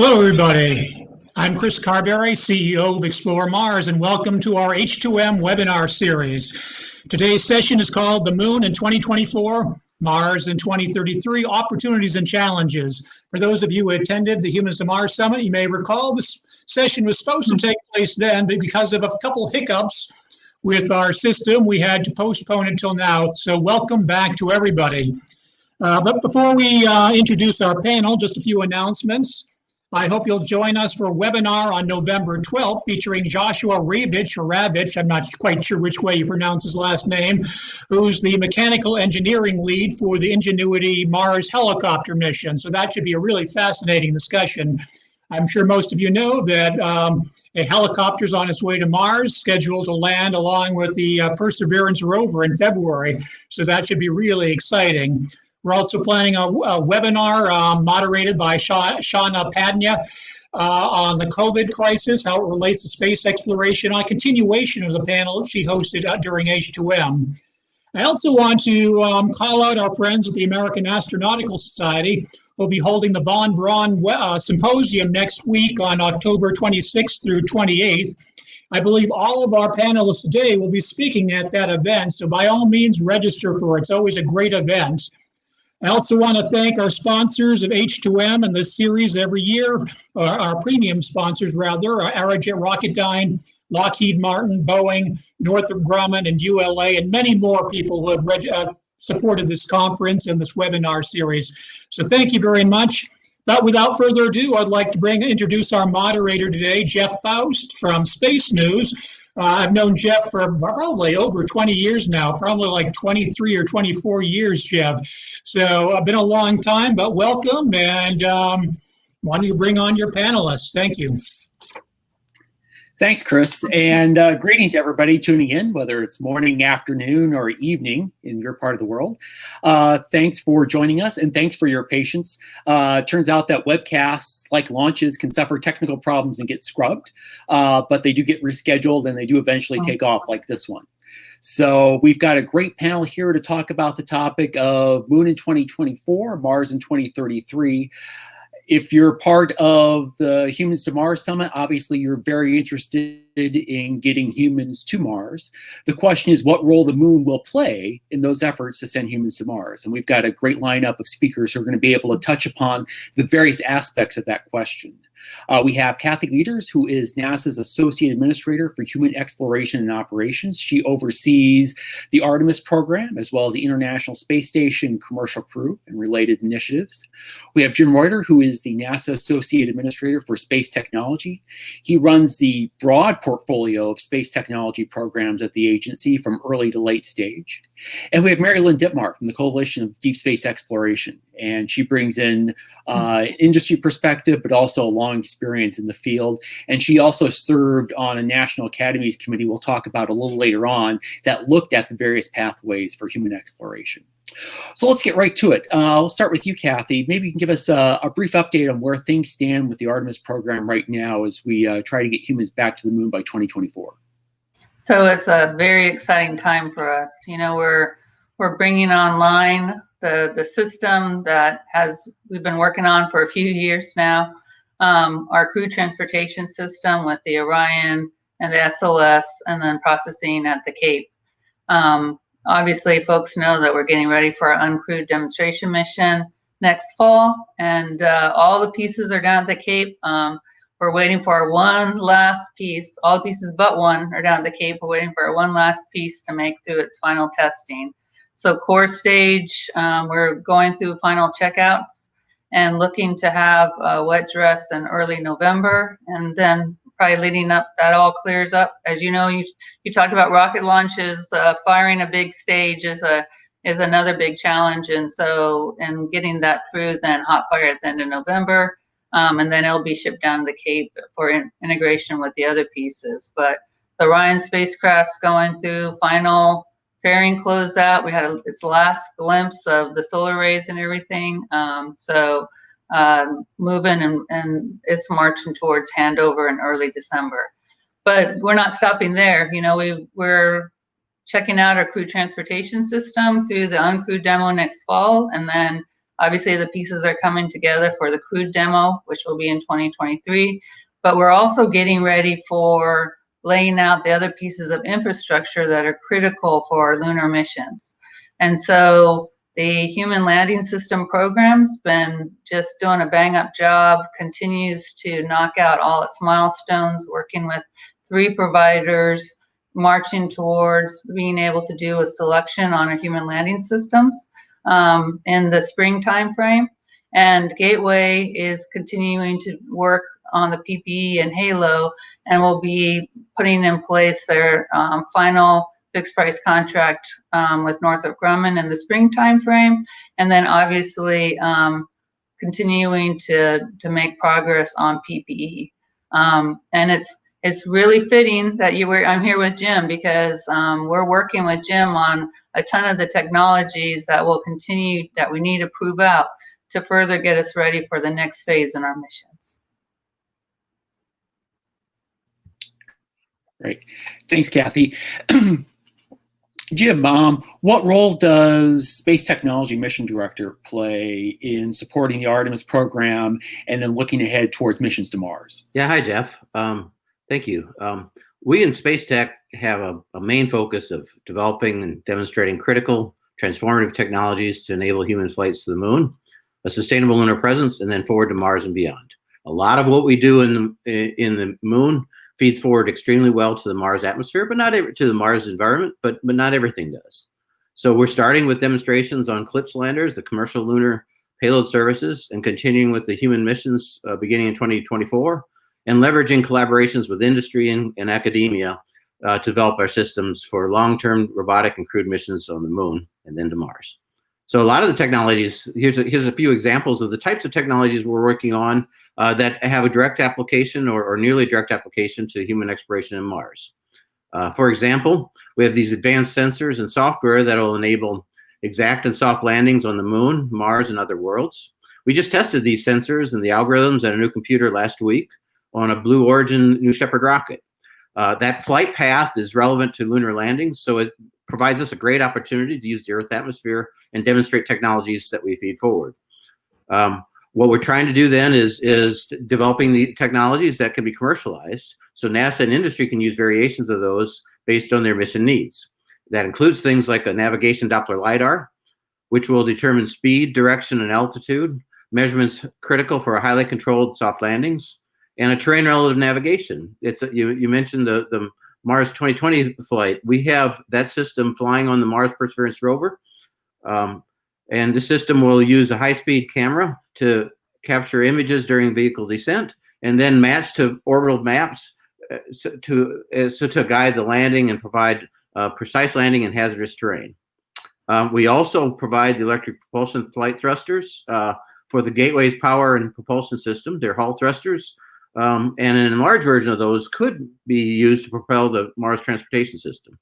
Hello, everybody. I'm Chris Carberry, CEO of Explore Mars, and welcome to our H2M webinar series. Today's session is called The Moon in 2024, Mars in 2033, Opportunities and Challenges. For those of you who attended the Humans to Mars Summit, you may recall this session was supposed to take place then, but because of a couple of hiccups with our system, we had to postpone it until now. So welcome back to everybody. But before we introduce our panel, just a few announcements. I hope you'll join us for a webinar on November 12th featuring Joshua Ravich, I'm not quite sure which way you pronounce his last name, who's the mechanical engineering lead for the Ingenuity Mars helicopter mission. So that should be a really fascinating discussion. I'm sure most of you know that a helicopter is on its way to Mars, scheduled to land along with the Perseverance rover in February. So that should be really exciting. We're also planning a webinar moderated by Shauna Padnia on the COVID crisis, how it relates to space exploration, on a continuation of the panel she hosted during H2M. I also want to call out our friends at the American Astronautical Society, who will be holding the Von Braun Symposium next week on October 26th through 28th. I believe all of our panelists today will be speaking at that event, so by all means register for it. It's always a great event. I also want to thank our sponsors of H2M and this series every year, our premium sponsors rather, Aerojet Rocketdyne, Lockheed Martin, Boeing, Northrop Grumman, and ULA, and many more people who have supported this conference and this webinar series. So thank you very much. But without further ado, I'd like to introduce our moderator today, Jeff Foust from Space News. I've known Jeff for probably over 20 years now, probably like 23 or 24 years, Jeff. So I've been a long time, but welcome, and why don't you bring on your panelists? Thank you. Thanks, Chris, and greetings to everybody tuning in, whether it's morning, afternoon, or evening in your part of the world. Thanks for joining us, and thanks for your patience. Turns out that webcasts, like launches, can suffer technical problems and get scrubbed, but they do get rescheduled, and they do eventually take off like this one. So we've got a great panel here to talk about the topic of Moon in 2024, Mars in 2033. If you're part of the Humans to Mars Summit, obviously you're very interested in getting humans to Mars. The question is what role the moon will play in those efforts to send humans to Mars. And we've got a great lineup of speakers who are going to be able to touch upon the various aspects of that question. We have Kathy Lueders, who is NASA's Associate Administrator for Human Exploration and Operations. She oversees the Artemis program, as well as the International Space Station, commercial crew, and related initiatives. We have Jim Reuter, who is the NASA Associate Administrator for Space Technology. He runs the broad portfolio of space technology programs at the agency from early to late stage. And we have Lynne Dittmar from the Coalition of Deep Space Exploration. And she brings in industry perspective, but also a long experience in the field. And she also served on a National Academies Committee we'll talk about a little later on that looked at the various pathways for human exploration. So let's get right to it. We'll start with you, Kathy. Maybe you can give us a brief update on where things stand with the Artemis program right now as we try to get humans back to the moon by 2024. So it's a very exciting time for us. You know, we're bringing online the system that we've been working on for a few years now. Our crew transportation system with the Orion and the SLS, and then processing at the Cape. Obviously, folks know that we're getting ready for our uncrewed demonstration mission next fall, and all the pieces are down at the Cape. We're waiting for our one last piece. All the pieces but one are down at the Cape. We're waiting for our one last piece to make through its final testing. So core stage, we're going through final checkouts and looking to have a wet dress in early November, and then probably leading up, that all clears up. As you know, you talked about rocket launches, firing a big stage is another big challenge, and so in getting that through, then hot fire at the end of November, and then it'll be shipped down to the Cape for integration with the other pieces. But the Orion spacecraft's going through final fairing closeout. We had its last glimpse of the solar rays and everything. Moving and it's marching towards handover in early December. But we're not stopping there. You know, we're checking out our crew transportation system through the uncrewed demo next fall, and then Obviously, the pieces are coming together for the crewed demo, which will be in 2023, but we're also getting ready for laying out the other pieces of infrastructure that are critical for our lunar missions. And so the Human Landing System program's been just doing a bang-up job, continues to knock out all its milestones, working with 3 providers, marching towards being able to do a selection on our human landing systems in the spring timeframe. And Gateway is continuing to work on the PPE and Halo, and will be putting in place their final fixed price contract with Northrop Grumman in the spring timeframe, and then obviously continuing to make progress on PPE. And it's really fitting that I'm here with Jim, because we're working with Jim on a ton of the technologies that will continue, that we need to prove out to further get us ready for the next phase in our missions. Great. Thanks, Kathy. Jim, what role does Space Technology Mission Director play in supporting the Artemis program and then looking ahead towards missions to Mars? Yeah, hi, Jeff. Thank you. We in Space Tech have a main focus of developing and demonstrating critical transformative technologies to enable human flights to the moon, a sustainable lunar presence, and then forward to Mars and beyond. A lot of what we do in the moon feeds forward extremely well to the Mars atmosphere, but not to the Mars environment, but not everything does. So we're starting with demonstrations on CLPS landers, the commercial lunar payload services, and continuing with the human missions beginning in 2024, and leveraging collaborations with industry and academia to develop our systems for long-term robotic and crewed missions on the moon and then to Mars. So a lot of the technologies, here's a few examples of the types of technologies we're working on that have a direct application or nearly direct application to human exploration in Mars. For example, we have these advanced sensors and software that will enable exact and soft landings on the moon, Mars, and other worlds. We just tested these sensors and the algorithms at a new computer last week on a Blue Origin New Shepard rocket. That flight path is relevant to lunar landings, so it provides us a great opportunity to use the Earth atmosphere and demonstrate technologies that we feed forward. What we're trying to do then is developing the technologies that can be commercialized, so NASA and industry can use variations of those based on their mission needs. That includes things like a navigation Doppler LiDAR, which will determine speed, direction, and altitude, measurements critical for highly controlled soft landings, and a terrain relative navigation. You mentioned the Mars 2020 flight. We have that system flying on the Mars Perseverance rover. And the system will use a high-speed camera to capture images during vehicle descent, and then match to orbital maps to guide the landing and provide precise landing in hazardous terrain. We also provide the electric propulsion flight thrusters for the Gateway's power and propulsion system. They're Hall thrusters, and an enlarged version of those could be used to propel the Mars transportation system.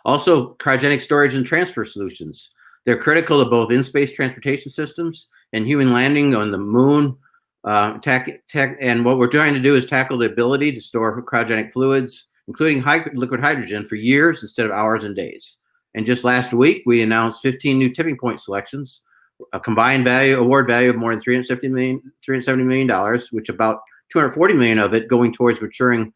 Also, cryogenic storage and transfer solutions. They're critical to both in-space transportation systems and human landing on the moon. And what we're trying to do is tackle the ability to store cryogenic fluids, including liquid hydrogen, for years instead of hours and days. And just last week, we announced 15 new tipping point selections, a combined award value of more than $370 million, which about $240 million of it going towards maturing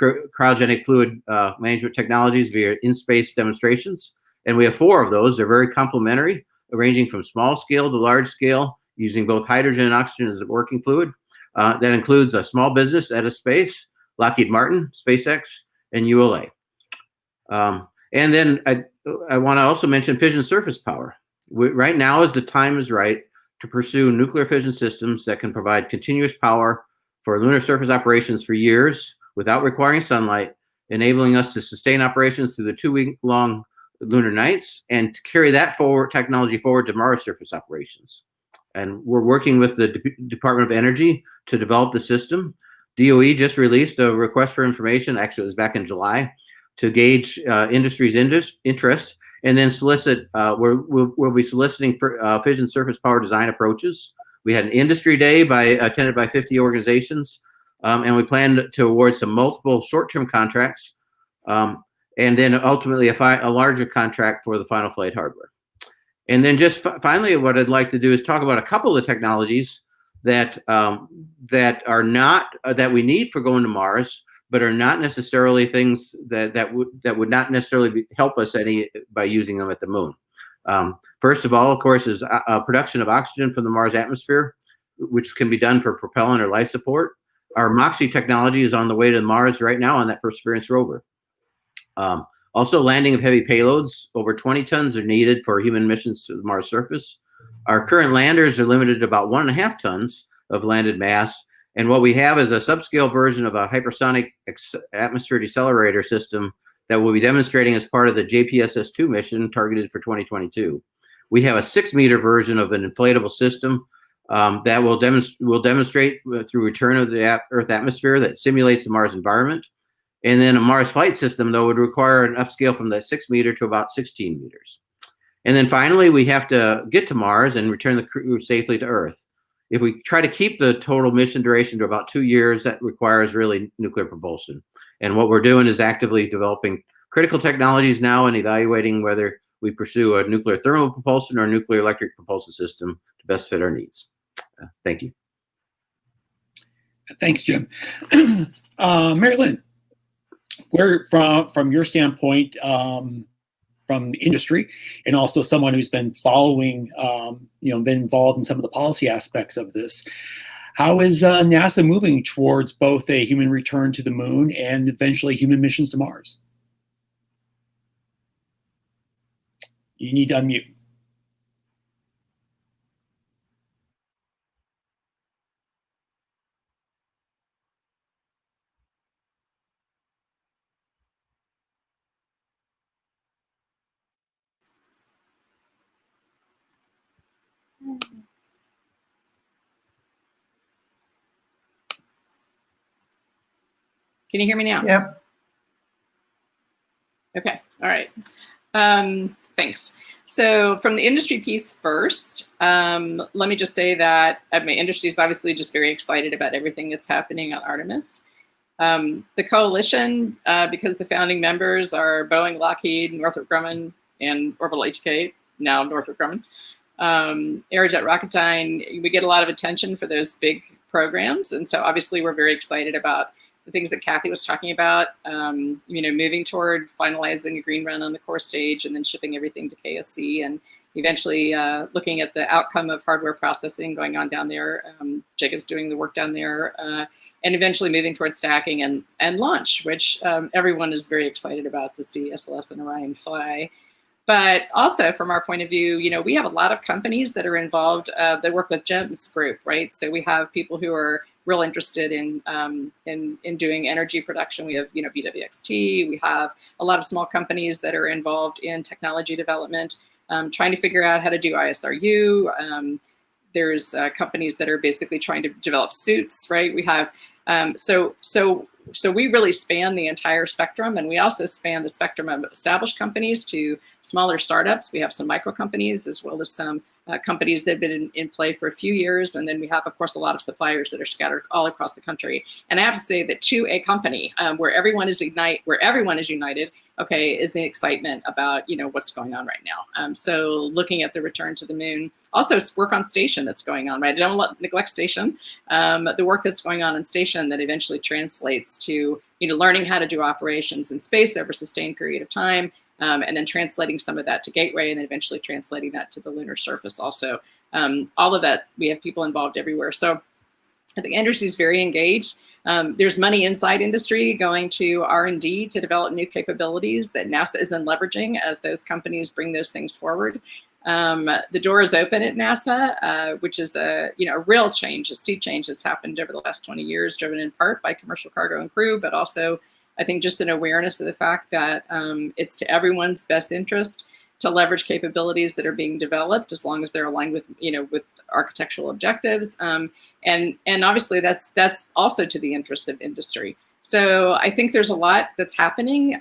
cryogenic fluid management technologies via in-space demonstrations. And we have 4 of those. They're very complementary, ranging from small scale to large scale, using both hydrogen and oxygen as a working fluid. That includes a small business, Space, Lockheed Martin, SpaceX, and ULA. And then I want to also mention fission surface power. Right now is the time is right to pursue nuclear fission systems that can provide continuous power for lunar surface operations for years without requiring sunlight, enabling us to sustain operations through the 2-week-long lunar nights and to carry that technology forward to Mars surface operations. And we're working with the Department of Energy to develop the system. DOE just released a request for information, actually it was back in July, to gauge industry's interest, and then solicit, we'll be soliciting for fission surface power design approaches. We had an industry day attended by 50 organizations, and we plan to award some multiple short-term contracts, and then ultimately a larger contract for the final flight hardware. And then just finally, what I'd like to do is talk about a couple of technologies that are not that we need for going to Mars, but are not necessarily things that would not necessarily help us any by using them at the moon. First of all, of course, is production of oxygen from the Mars atmosphere, which can be done for propellant or life support. Our MOXIE technology is on the way to Mars right now on that Perseverance rover. Also, landing of heavy payloads, over 20 tons are needed for human missions to the Mars surface. Our current landers are limited to about 1.5 tons of landed mass. And what we have is a subscale version of a hypersonic atmosphere decelerator system that we'll be demonstrating as part of the JPSS-2 mission targeted for 2022. We have a 6-meter version of an inflatable system that will demonstrate through return of the Earth atmosphere that simulates the Mars environment. And then a Mars flight system, though, would require an upscale from that 6-meter to about 16 meters. And then finally, we have to get to Mars and return the crew safely to Earth. If we try to keep the total mission duration to about 2 years, that requires really nuclear propulsion. And what we're doing is actively developing critical technologies now and evaluating whether we pursue a nuclear thermal propulsion or a nuclear electric propulsion system to best fit our needs. Thank you. Thanks, Jim. Mary Lynne, where from your standpoint, from the industry, and also someone who's been following, been involved in some of the policy aspects of this, how is NASA moving towards both a human return to the moon and eventually human missions to Mars? You need to unmute. Can you hear me now? Yep. Okay, all right. Thanks. So from the industry piece first, let me just say that my industry is obviously just very excited about everything that's happening on Artemis. The coalition, because the founding members are Boeing, Lockheed, Northrop Grumman, and Orbital HK, now Northrop Grumman, Aerojet Rocketdyne, we get a lot of attention for those big programs. And so obviously we're very excited about the things that Kathy was talking about, moving toward finalizing a green run on the core stage and then shipping everything to KSC and eventually looking at the outcome of hardware processing going on down there. Jacob's doing the work down there and eventually moving towards stacking and launch, which everyone is very excited about to see SLS and Orion fly. But also from our point of view, we have a lot of companies that are involved that work with Jim's group, right? So we have people who are real interested in doing energy production. We have, BWXT. We have a lot of small companies that are involved in technology development, trying to figure out how to do ISRU. There's companies that are basically trying to develop suits, right? We have so we really span the entire spectrum, and we also span the spectrum of established companies to smaller startups. We have some micro companies as well as some companies that have been in play for a few years. And then we have, of course, a lot of suppliers that are scattered all across the country. And I have to say that to a company where everyone is united, okay, is the excitement about, what's going on right now. So looking at the return to the moon, also work on station that's going on, right? Don't neglect station. The work that's going on station that eventually translates to, learning how to do operations in space over a sustained period of time. And then translating some of that to Gateway and then eventually translating that to the lunar surface also. All of that, we have people involved everywhere. So I think industry is very engaged. There's money inside industry going to R&D to develop new capabilities that NASA is then leveraging as those companies bring those things forward. The door is open at NASA, which is a real change, a sea change that's happened over the last 20 years, driven in part by commercial cargo and crew, but also I think just an awareness of the fact that it's to everyone's best interest to leverage capabilities that are being developed as long as they're aligned with, with architectural objectives. And obviously that's also to the interest of industry. So I think there's a lot that's happening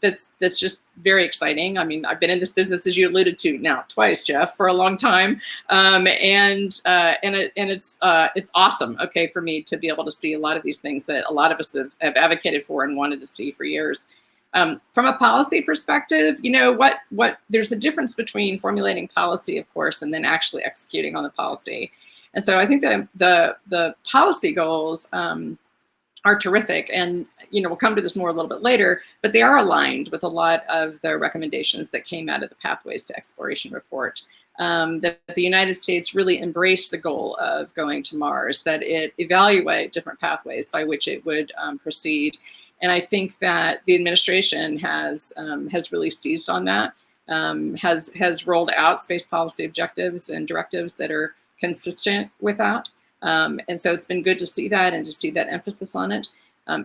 that's just very exciting. I mean, I've been in this business, as you alluded to now twice, Jeff, for a long time, and it's awesome. Okay, for me to be able to see a lot of these things that a lot of us have advocated for and wanted to see for years. From a policy perspective, there's a difference between formulating policy, of course, and then actually executing on the policy. And so I think that the policy goals are terrific, and we'll come to this more a little bit later, but they are aligned with a lot of the recommendations that came out of the Pathways to Exploration report. That the United States really embraced the goal of going to Mars, that it evaluate different pathways by which it would proceed. And I think that the administration has really seized on that, has rolled out space policy objectives and directives that are consistent with that. And so it's been good to see that and to see that emphasis on it.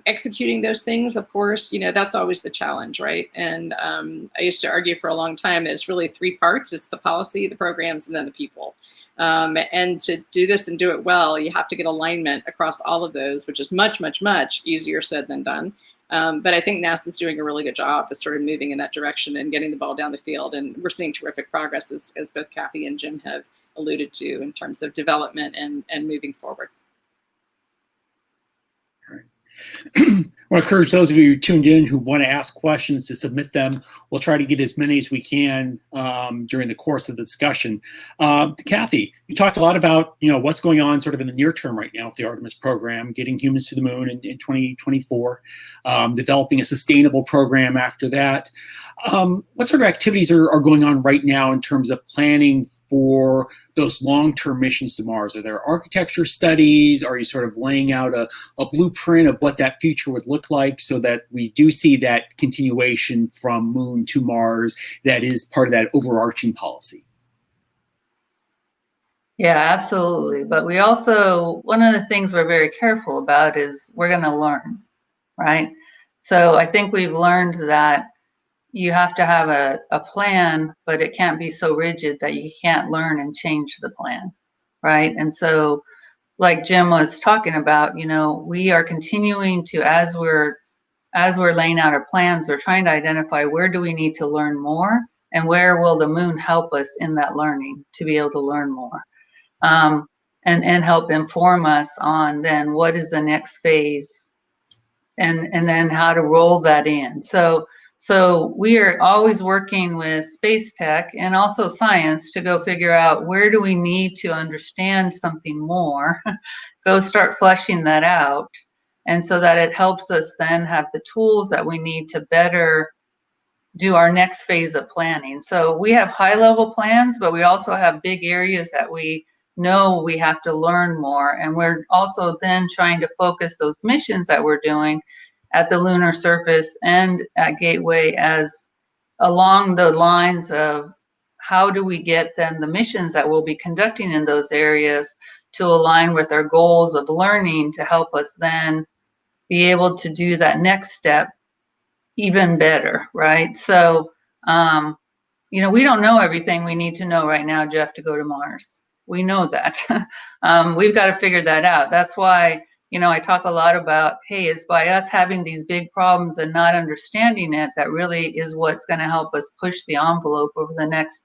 Executing those things, of course, that's always the challenge, right? And I used to argue for a long time that it's really three parts. It's the policy, the programs, and then the people. And to do this and do it well, you have to get alignment across all of those, which is much, much, much easier said than done. But I think NASA's doing a really good job of sort of moving in that direction and getting the ball down the field. And we're seeing terrific progress, as both Kathy and Jim have alluded to, in terms of development and moving forward. I want to encourage those of you who tuned in who want to ask questions to submit them. We'll try to get as many as we can during the course of the discussion. Kathy, you talked a lot about what's going on sort of in the near term right now with the Artemis program, getting humans to the moon in 2024, developing a sustainable program after that. What sort of activities are going on right now in terms of planning for those long-term missions to Mars? Are there architecture studies? Are you sort of laying out a blueprint of what that future would look like so that we do see that continuation from Moon to Mars that is part of that overarching policy? Yeah, absolutely. But we also, one of the things we're very careful about is we're going to learn, right? So I think we've learned that you have to have a plan, but it can't be so rigid that you can't learn and change the plan, right? And so, like Jim was talking about, we are continuing to, as we're laying out our plans, we're trying to identify where do we need to learn more and where will the moon help us in that learning to be able to learn more, and help inform us on then what is the next phase, and then how to roll that in. So we are always working with space tech and also science to go figure out where do we need to understand something more, go start fleshing that out. And so that it helps us then have the tools that we need to better do our next phase of planning. So we have high level plans, but we also have big areas that we know we have to learn more. And we're also then trying to focus those missions that we're doing at the lunar surface and at Gateway as along the lines of how do we get then the missions that we'll be conducting in those areas to align with our goals of learning to help us then be able to do that next step even better, right? So, we don't know everything we need to know right now, Jeff, to go to Mars. We know that. We've got to figure that out. That's why I talk a lot about, hey, it's by us having these big problems and not understanding it that really is what's going to help us push the envelope over the next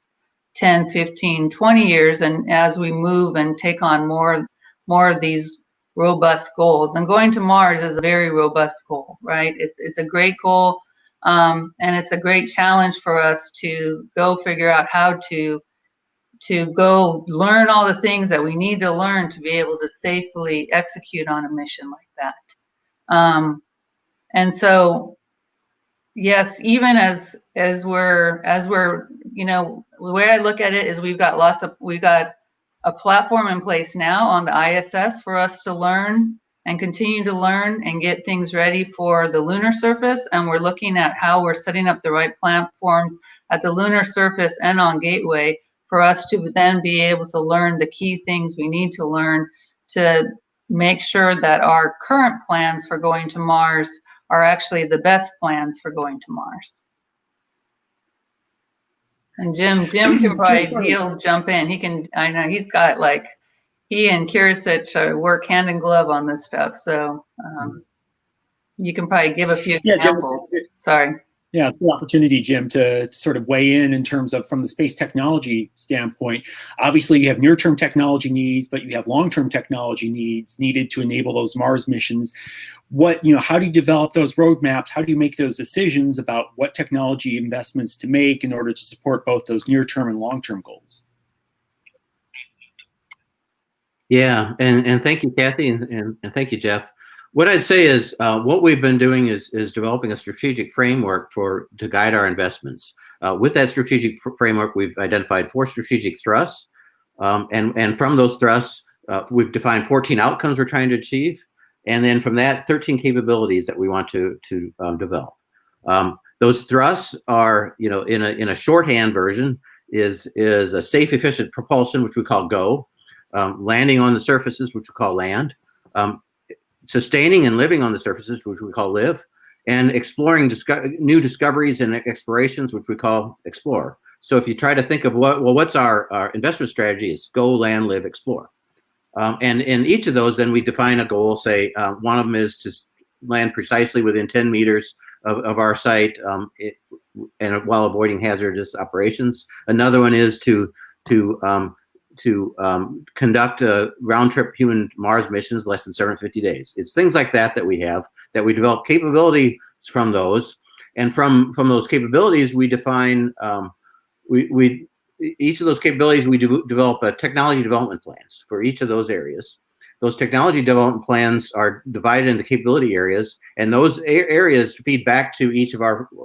10, 15, 20 years. And as we move and take on more of these robust goals, and going to Mars is a very robust goal, right? It's a great goal. And it's a great challenge for us to go figure out how to go learn all the things that we need to learn to be able to safely execute on a mission like that. And so, yes, even as we're, the way I look at it is we've got a platform in place now on the ISS for us to learn and continue to learn and get things ready for the lunar surface. And we're looking at how we're setting up the right platforms at the lunar surface and on Gateway for us to then be able to learn the key things we need to learn to make sure that our current plans for going to Mars are actually the best plans for going to Mars. And Jim can probably, he'll jump in. I know he's got he and Kirisich work hand in glove on this stuff. So you can probably give a few examples. Jim, Sorry. Yeah, it's a good opportunity, Jim, to sort of weigh in terms of from the space technology standpoint. Obviously, you have near-term technology needs, but you have long-term technology needs needed to enable those Mars missions. How do you develop those roadmaps? How do you make those decisions about what technology investments to make in order to support both those near-term and long-term goals? Yeah, and thank you, Kathy, and thank you, Jeff. What I'd say is what we've been doing is developing a strategic framework to guide our investments. With that strategic framework, we've identified 4 strategic thrusts, and from those thrusts, we've defined 14 outcomes we're trying to achieve, and then from that, 13 capabilities that we want to develop. Those thrusts are, in a shorthand version, is a safe, efficient propulsion, which we call GO, landing on the surfaces, which we call land, sustaining and living on the surfaces, which we call live, and exploring new discoveries and explorations, which we call explore. So if you try to think of what's our investment strategy, is go, land, live, explore. And in each of those, then we define a goal. Say one of them is to land precisely within 10 meters of our site, and while avoiding hazardous operations. Another one is to conduct round-trip human Mars missions less than 750 days. It's things like that we have, that we develop capabilities from those, and from those capabilities we define each of those capabilities. We develop technology development plans for each of those areas. Those technology development plans are divided into capability areas, and those areas feed back to each of our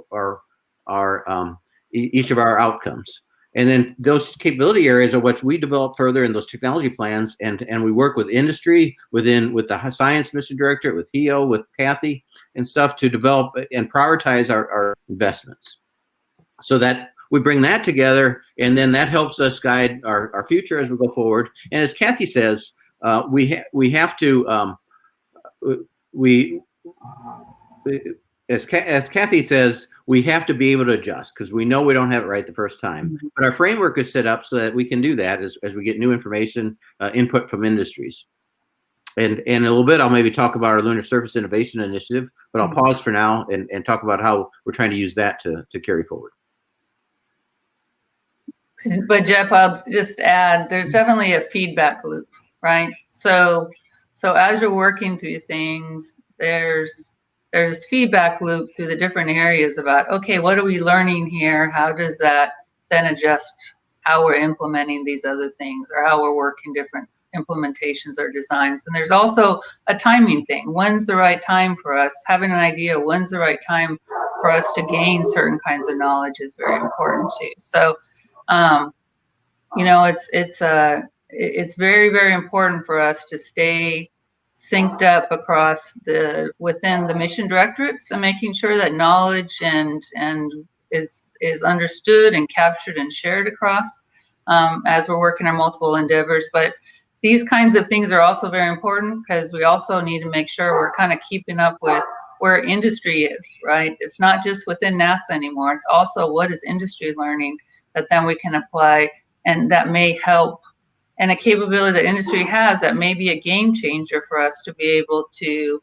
outcomes. And then those capability areas are what we develop further in those technology plans, and we work with industry, with the Science Mission Directorate, with HEO, with Kathy and stuff, to develop and prioritize our investments, so that we bring that together, and then that helps us guide our future as we go forward. And as Kathy says, as Kathy says, we have to be able to adjust, because we know we don't have it right the first time. Mm-hmm. But our framework is set up so that we can do that as we get new information, input from industries. And in a little bit, I'll maybe talk about our Lunar Surface Innovation Initiative, but I'll pause for now and talk about how we're trying to use that to carry forward. But Jeff, I'll just add, there's definitely a feedback loop, right? So as you're working through things, there's feedback loop through the different areas about, okay, what are we learning here? How does that then adjust how we're implementing these other things, or how we're working different implementations or designs? And there's also a timing thing. When's the right time for us? Having an idea, when's the right time for us to gain certain kinds of knowledge is very important too. So, it's very, very important for us to stay synced up across within the mission directorates, and making sure that knowledge and is understood and captured and shared across as we're working on multiple endeavors. But these kinds of things are also very important, because we also need to make sure we're kind of keeping up with where industry is, right? It's not just within NASA anymore. It's also what is industry learning that then we can apply, and that may help. And a capability that industry has that may be a game changer for us to be able to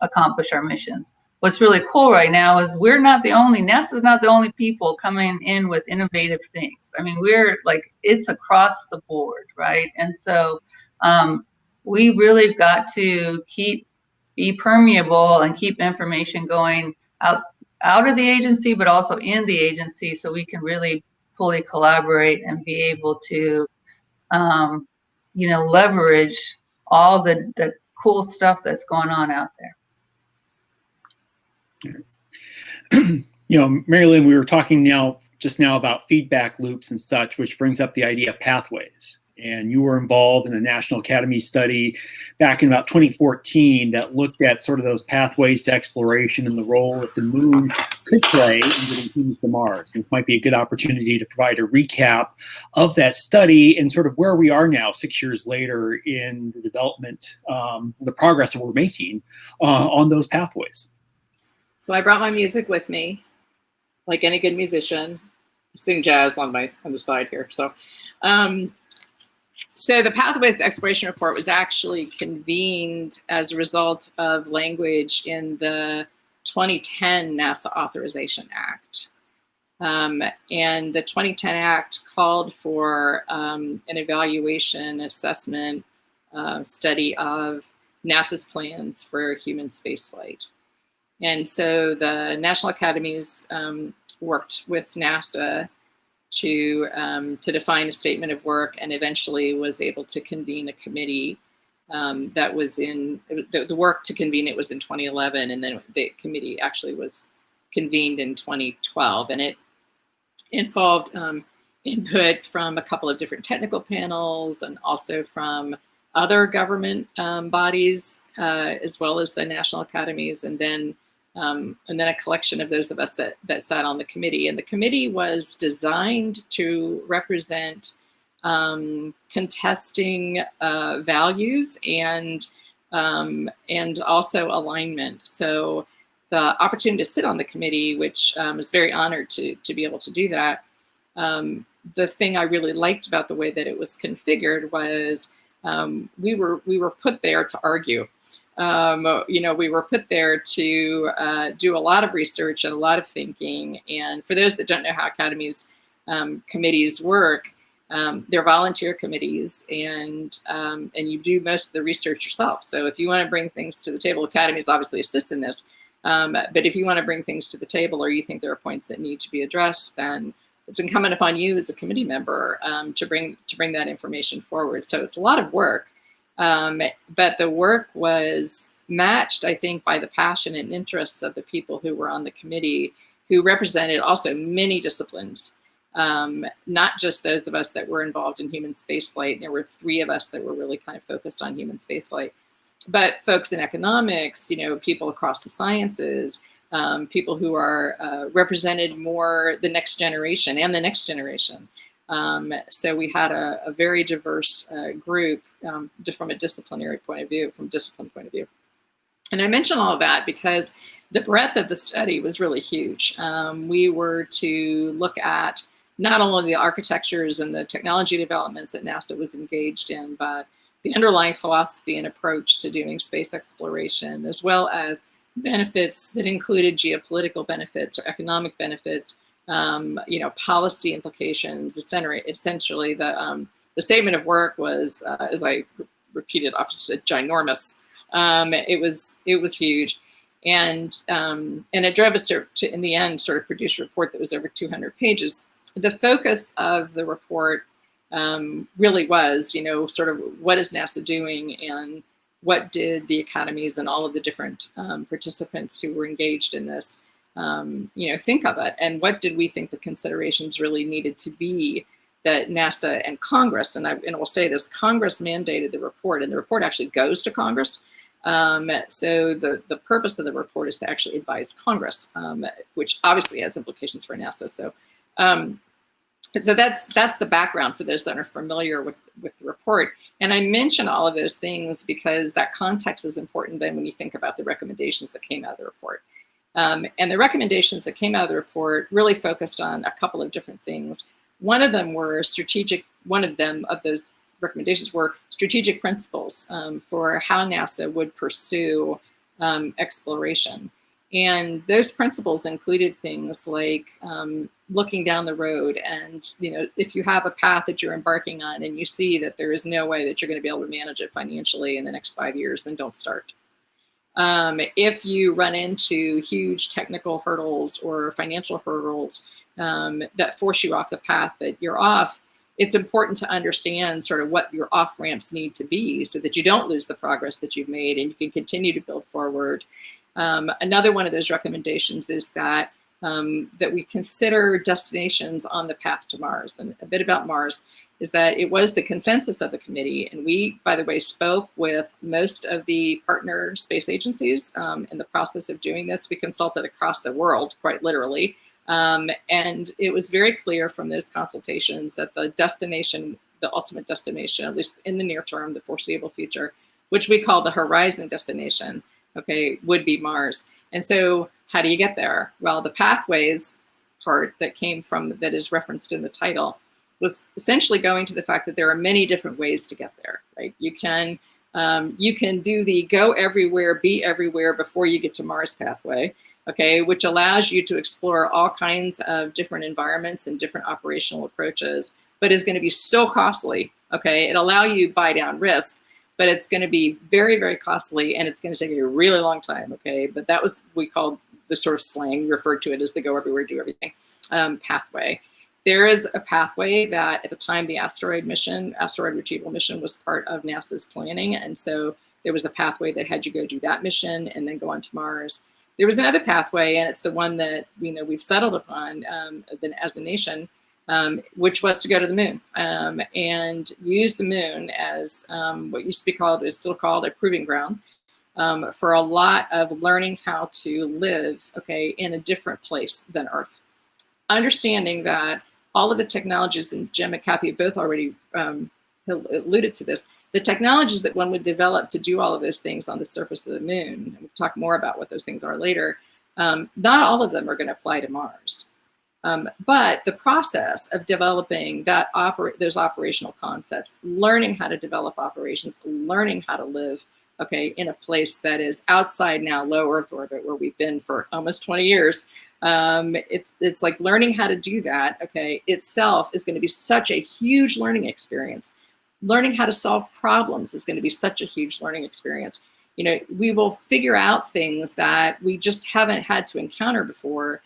accomplish our missions. What's really cool right now is NASA's not the only people coming in with innovative things. I mean, it's across the board, right? And so we really got to be permeable and keep information going out of the agency, but also in the agency, so we can really fully collaborate and be able to leverage all the cool stuff that's going on out there. Mary Lynne, we were talking just now about feedback loops and such, which brings up the idea of pathways. And you were involved in a National Academy study back in about 2014 that looked at sort of those pathways to exploration and the role that the moon could play in getting humans to Mars. And this might be a good opportunity to provide a recap of that study and sort of where we are now 6 years later in the development, the progress that we're making on those pathways. So I brought my music with me, like any good musician. I sing jazz on the side here. So the Pathways to Exploration report was actually convened as a result of language in the 2010 NASA Authorization Act. And the 2010 Act called for an evaluation, assessment, study of NASA's plans for human spaceflight. And so the National Academies worked with NASA to define a statement of work, and eventually was able to convene a committee that was in, the work to convene it was in 2011, and then the committee actually was convened in 2012, and it involved input from a couple of different technical panels and also from other government bodies, as well as the national academies, and then a collection of those of us that sat on the committee. And the committee was designed to represent contesting values and also alignment. So the opportunity to sit on the committee, which I was very honored to be able to do that. The thing I really liked about the way that it was configured was we were put there to argue. We were put there to do a lot of research and a lot of thinking. And for those that don't know how academies committees work, they're volunteer committees, and you do most of the research yourself. So if you want to bring things to the table, academies obviously assist in this. But if you want to bring things to the table, or you think there are points that need to be addressed, then it's incumbent upon you as a committee member to bring that information forward. So it's a lot of work. But the work was matched, I think, by the passion and interests of the people who were on the committee, who represented also many disciplines, not just those of us that were involved in human spaceflight. There were 3 of us that were really kind of focused on human spaceflight, but folks in economics, people across the sciences, people who are represented more the next generation and the next generation. So we had a very diverse group from a disciplinary point of view, from discipline point of view. And I mention all of that because the breadth of the study was really huge. We were to look at not only the architectures and the technology developments that NASA was engaged in, but the underlying philosophy and approach to doing space exploration, as well as benefits that included geopolitical benefits or economic benefits, policy implications. Essentially, the statement of work was, as I repeated, often ginormous. It was huge, and it drove us to in the end sort of produce a report that was over 200 pages. The focus of the report really was, sort of what is NASA doing, and what did the academies and all of the different participants who were engaged in this think of it, and what did we think the considerations really needed to be that NASA and Congress, and I will say this, Congress mandated the report, and the report actually goes to Congress. So the purpose of the report is to actually advise Congress, which obviously has implications for NASA. So that's the background for those that are familiar with the report. And I mention all of those things because that context is important then when you think about the recommendations that came out of the report. And the recommendations that came out of the report really focused on a couple of different things. One of them were strategic, of those recommendations were strategic principles for how NASA would pursue exploration. And those principles included things like looking down the road, and if you have a path that you're embarking on and you see that there is no way that you're going to be able to manage it financially in the next 5 years, then don't start. If you run into huge technical hurdles or financial hurdles that force you off the path that you're off, it's important to understand sort of what your off ramps need to be so that you don't lose the progress that you've made and you can continue to build forward. Another one of those recommendations is that we consider destinations on the path to Mars. And a bit about Mars is that it was the consensus of the committee, and we, by the way, spoke with most of the partner space agencies in the process of doing this. We consulted across the world, quite literally, and it was very clear from those consultations that the destination, the ultimate destination, at least in the near term, the foreseeable future, which we call the horizon destination, would be Mars. And so how do you get there? Well, the pathways part that is referenced in the title was essentially going to the fact that there are many different ways to get there, right? You can do the go everywhere, be everywhere before you get to Mars pathway. okay, which allows you to explore all kinds of different environments and different operational approaches, but is going to be so costly, okay? It'll allow you to buy down risk, but it's going to be very, very costly, and it's going to take you a really long time, okay? But that was, we called the sort of slang, referred to it as the go everywhere, do everything pathway. There is a pathway that at the time the asteroid retrieval mission was part of NASA's planning. And so there was a pathway that had you go do that mission and then go on to Mars. There was another pathway, and it's the one that we've settled upon as a nation, which was to go to the moon and use the moon as what used to be called, is still called, a proving ground for a lot of learning how to live, okay, in a different place than Earth. Understanding that all of the technologies, and Jim and Kathy have both already alluded to this, the technologies that one would develop to do all of those things on the surface of the moon, and we'll talk more about what those things are later, not all of them are going to apply to Mars. But the process of developing those operational concepts, learning how to develop operations, learning how to live, okay, in a place that is outside now low Earth orbit, where we've been for almost 20 years, it's like learning how to do that, okay, itself is going to be such a huge learning experience. Learning how to solve problems is going to be such a huge learning experience. We will figure out things that we just haven't had to encounter before,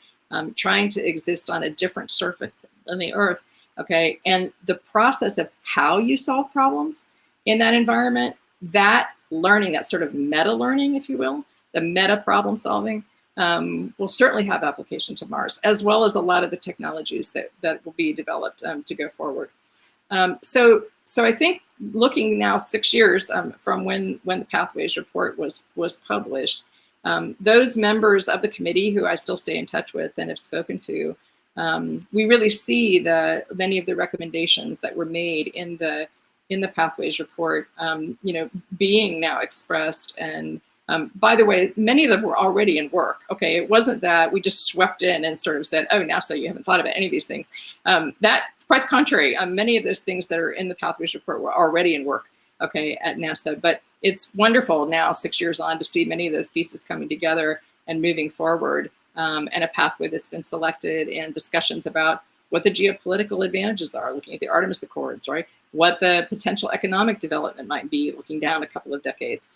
trying to exist on a different surface than the Earth, okay? And the process of how you solve problems in that environment, that learning, that sort of meta learning, if you will, the meta problem solving, will certainly have application to Mars, as well as a lot of the technologies that will be developed to go forward. So I think looking now 6 years from when the Pathways report was published, those members of the committee who I still stay in touch with and have spoken to, we really see many of the recommendations that were made in the Pathways report, being now expressed. And by the way, many of them were already in work. Okay, it wasn't that we just swept in and sort of said, "Oh, NASA, you haven't thought about any of these things." That's quite the contrary. Many of those things that are in the Pathways report were already in work, okay, at NASA. But it's wonderful now, 6 years on, to see many of those pieces coming together and moving forward, and a pathway that's been selected, and discussions about what the geopolitical advantages are, looking at the Artemis Accords, right? What the potential economic development might be, looking down a couple of decades.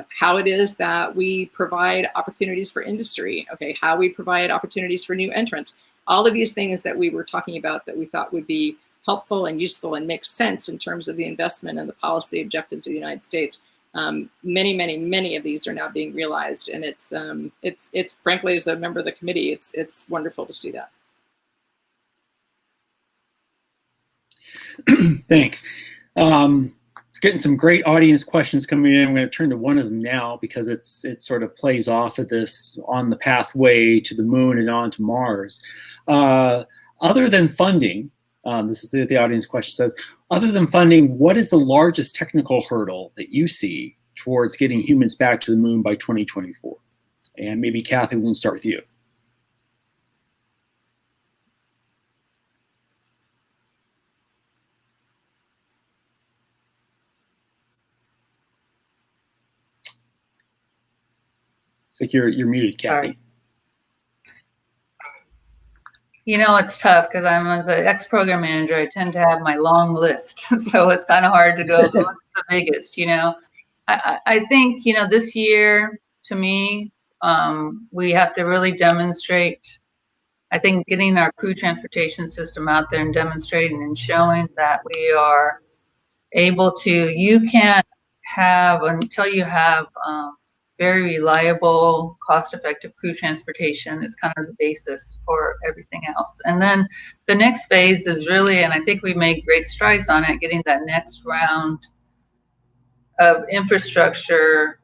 How it is that we provide opportunities for industry, okay, how we provide opportunities for new entrants. All of these things that we were talking about that we thought would be helpful and useful and make sense in terms of the investment and the policy objectives of the United States. Many of these are now being realized, and it's frankly, as a member of the committee, it's wonderful to see that. Thanks. Getting some great audience questions coming in. I'm going to turn to one of them now because it sort of plays off of this on the pathway to the moon and on to Mars. Other than funding, this is the audience question says, other than funding, what is the largest technical hurdle that you see towards getting humans back to the moon by 2024? And maybe Kathy, we can start with you. It's like you're muted, Kathy. Sorry. It's tough because as an ex-program manager, I tend to have my long list. So it's kind of hard to go, what's the biggest, I think, this year, to me, we have to really demonstrate, I think getting our crew transportation system out there and demonstrating and showing that we are able to, you can't have, until you have very reliable, cost-effective crew transportation is kind of the basis for everything else. And then the next phase is really, and I think we made great strides on it, getting that next round of infrastructure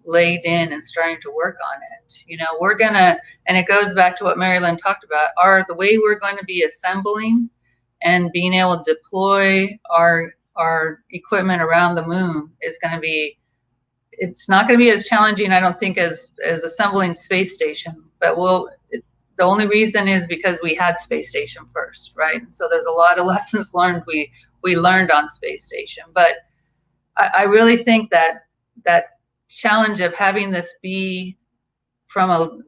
laid in and starting to work on it. We're gonna, and it goes back to what Mary Lynne talked about, the way we're going to be assembling and being able to deploy our equipment around the moon is going to be, it's not going to be as challenging, I don't think, as assembling space station, but the only reason is because we had space station first, right? And so there's a lot of lessons learned we learned on space station. But I really think that challenge of having this be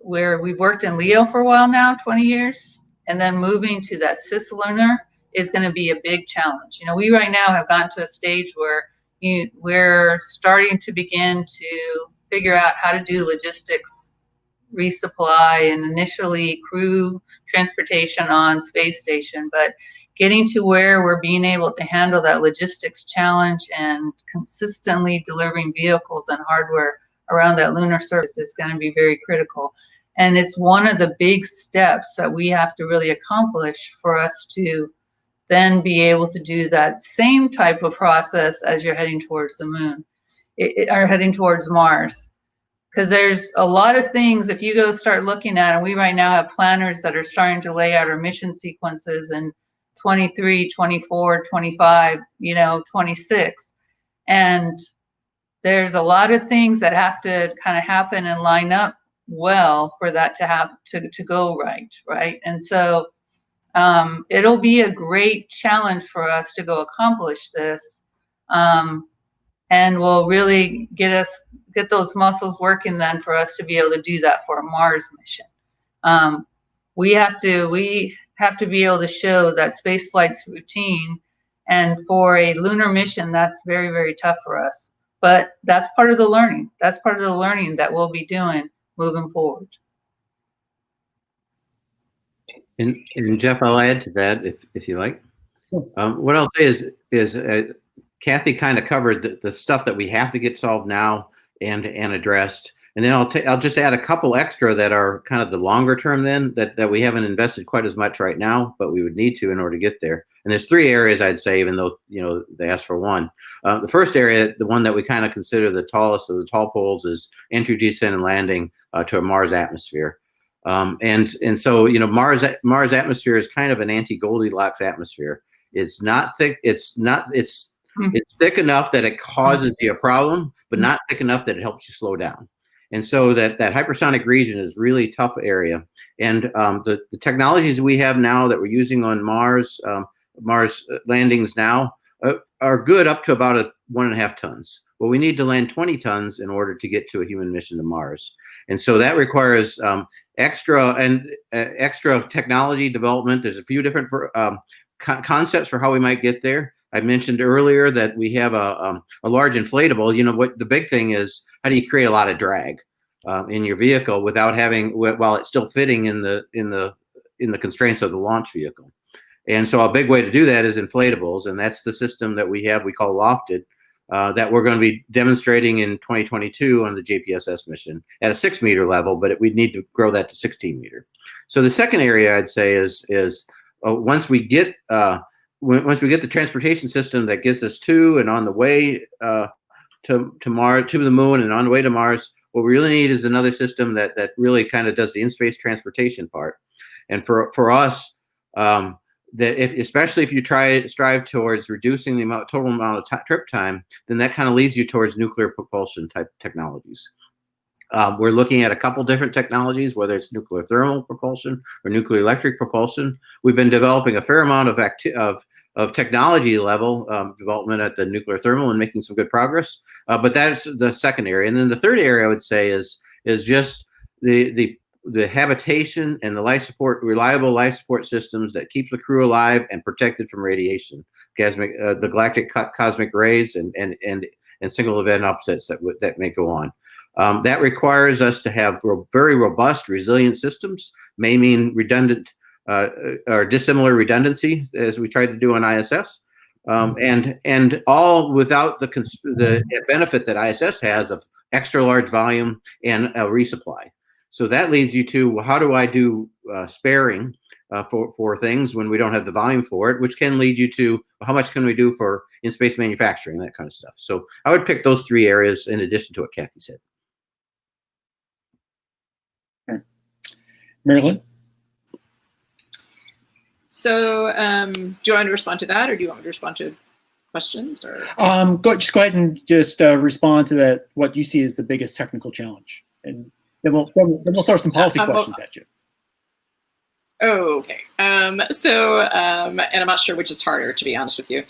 where we've worked in Leo for a while now, 20 years, and then moving to that cislunar is going to be a big challenge. You know, we right now have gotten to a stage where we're starting to begin to figure out how to do logistics resupply and initially crew transportation on space station, but getting to where we're being able to handle that logistics challenge and consistently delivering vehicles and hardware around that lunar surface is going to be very critical. And it's one of the big steps that we have to really accomplish for us to then be able to do that same type of process as you're heading towards the moon, or heading towards Mars. Because there's a lot of things, if you go start looking at, and we right now have planners that are starting to lay out our mission sequences in 23, 24, 25, 26. And there's a lot of things that have to kind of happen and line up well for that to have to go right? And so it'll be a great challenge for us to go accomplish this. And will really get those muscles working then for us to be able to do that for a Mars mission. We have to be able to show that space flight's routine, and for a lunar mission, that's very, very tough for us. But that's part of the learning. That's part of the learning that we'll be doing moving forward. And Jeff, I'll add to that if you like. What I'll say is Kathy kind of covered the stuff that we have to get solved now and addressed, and then I'll just add a couple extra that are kind of the longer term then that we haven't invested quite as much right now, but we would need to in order to get there. And there's three areas I'd say, even though they asked for one. The first area, the one that we kind of consider the tallest of the tall poles, is entry, descent, and landing to a Mars atmosphere. And so Mars atmosphere is kind of an anti-Goldilocks atmosphere. It's not thick. It's thick enough that it causes you a problem, but not thick enough that it helps you slow down. And so that hypersonic region is really tough area. And the technologies we have now that we're using on Mars landings now are good up to about 1.5 tons. Well, we need to land 20 tons in order to get to a human mission to Mars. And so that requires extra technology development. There's a few different concepts for how we might get there. I mentioned earlier that we have a large inflatable. What the big thing is, how do you create a lot of drag in your vehicle without while it's still fitting in the constraints of the launch vehicle? And so a big way to do that is inflatables, and that's the system that we have. We call Lofted, that we're going to be demonstrating in 2022 on the JPSS mission at a 6-meter level, but we need to grow that to 16-meter. So the second area I'd say is once we get the transportation system that gets us to and on the way to Mars, to the moon, and on the way to Mars, what we really need is another system that really kind of does the in-space transportation part. And for us, especially if you strive towards reducing the total amount of trip time, then that kind of leads you towards nuclear propulsion type technologies. We're looking at a couple different technologies, whether it's nuclear thermal propulsion or nuclear electric propulsion. We've been developing a fair amount of technology level development at the nuclear thermal and making some good progress. But that's the second area. And then the third area I would say is just the habitation and the reliable life support systems that keep the crew alive and protected from radiation, the galactic cosmic rays and single event upsets that may go on. That requires us to have very robust, resilient systems. May mean redundant or dissimilar redundancy, as we tried to do on ISS, and all without the benefit that ISS has of extra large volume and a resupply. So that leads you to, how do I do sparing for things when we don't have the volume for it, which can lead you to how much can we do for in-space manufacturing, that kind of stuff. So I would pick those three areas in addition to what Kathy said. Okay. Marilyn? So do you want to respond to that, or do you want me to respond to questions? Or just go ahead and just respond to that, what you see as the biggest technical challenge. And then we'll throw some policy questions at you. Oh, okay. And I'm not sure which is harder, to be honest with you.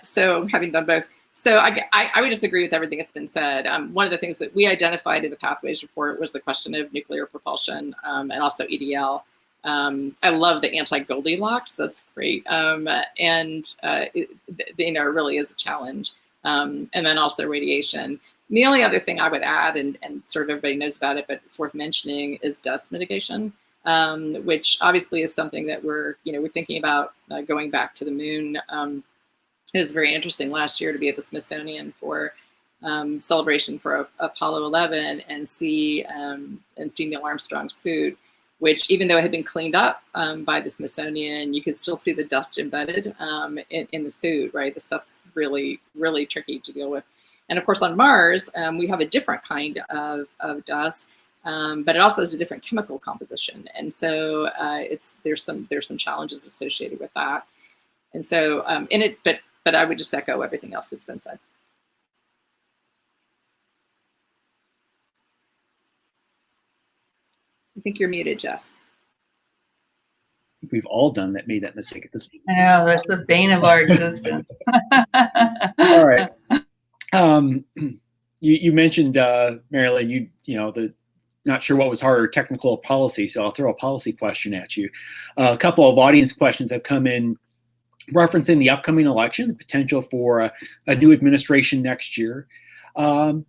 So having done both. So I would just agree with everything that's been said. One of the things that we identified in the Pathways report was the question of nuclear propulsion and also EDL. I love the anti-Goldilocks. That's great. It really is a challenge. And then also radiation. And the only other thing I would add, and sort of everybody knows about it, but it's worth mentioning, is dust mitigation, which obviously is something that we're thinking about going back to the moon. It was very interesting last year to be at the Smithsonian for celebration for Apollo 11 and see Neil Armstrong's suit, which, even though it had been cleaned up by the Smithsonian, you could still see the dust embedded in the suit, right? The stuff's really, really tricky to deal with. And of course, on Mars, we have a different kind of dust, but it also has a different chemical composition. And so there's some challenges associated with that. And so but I would just echo everything else that's been said. I think you're muted, Jeff. We've all made that mistake at this point. I know, that's the bane of our existence. All right. You mentioned, Marilyn, not sure what was harder, technical or policy, so I'll throw a policy question at you. A couple of audience questions have come in referencing the upcoming election, the potential for a new administration next year. How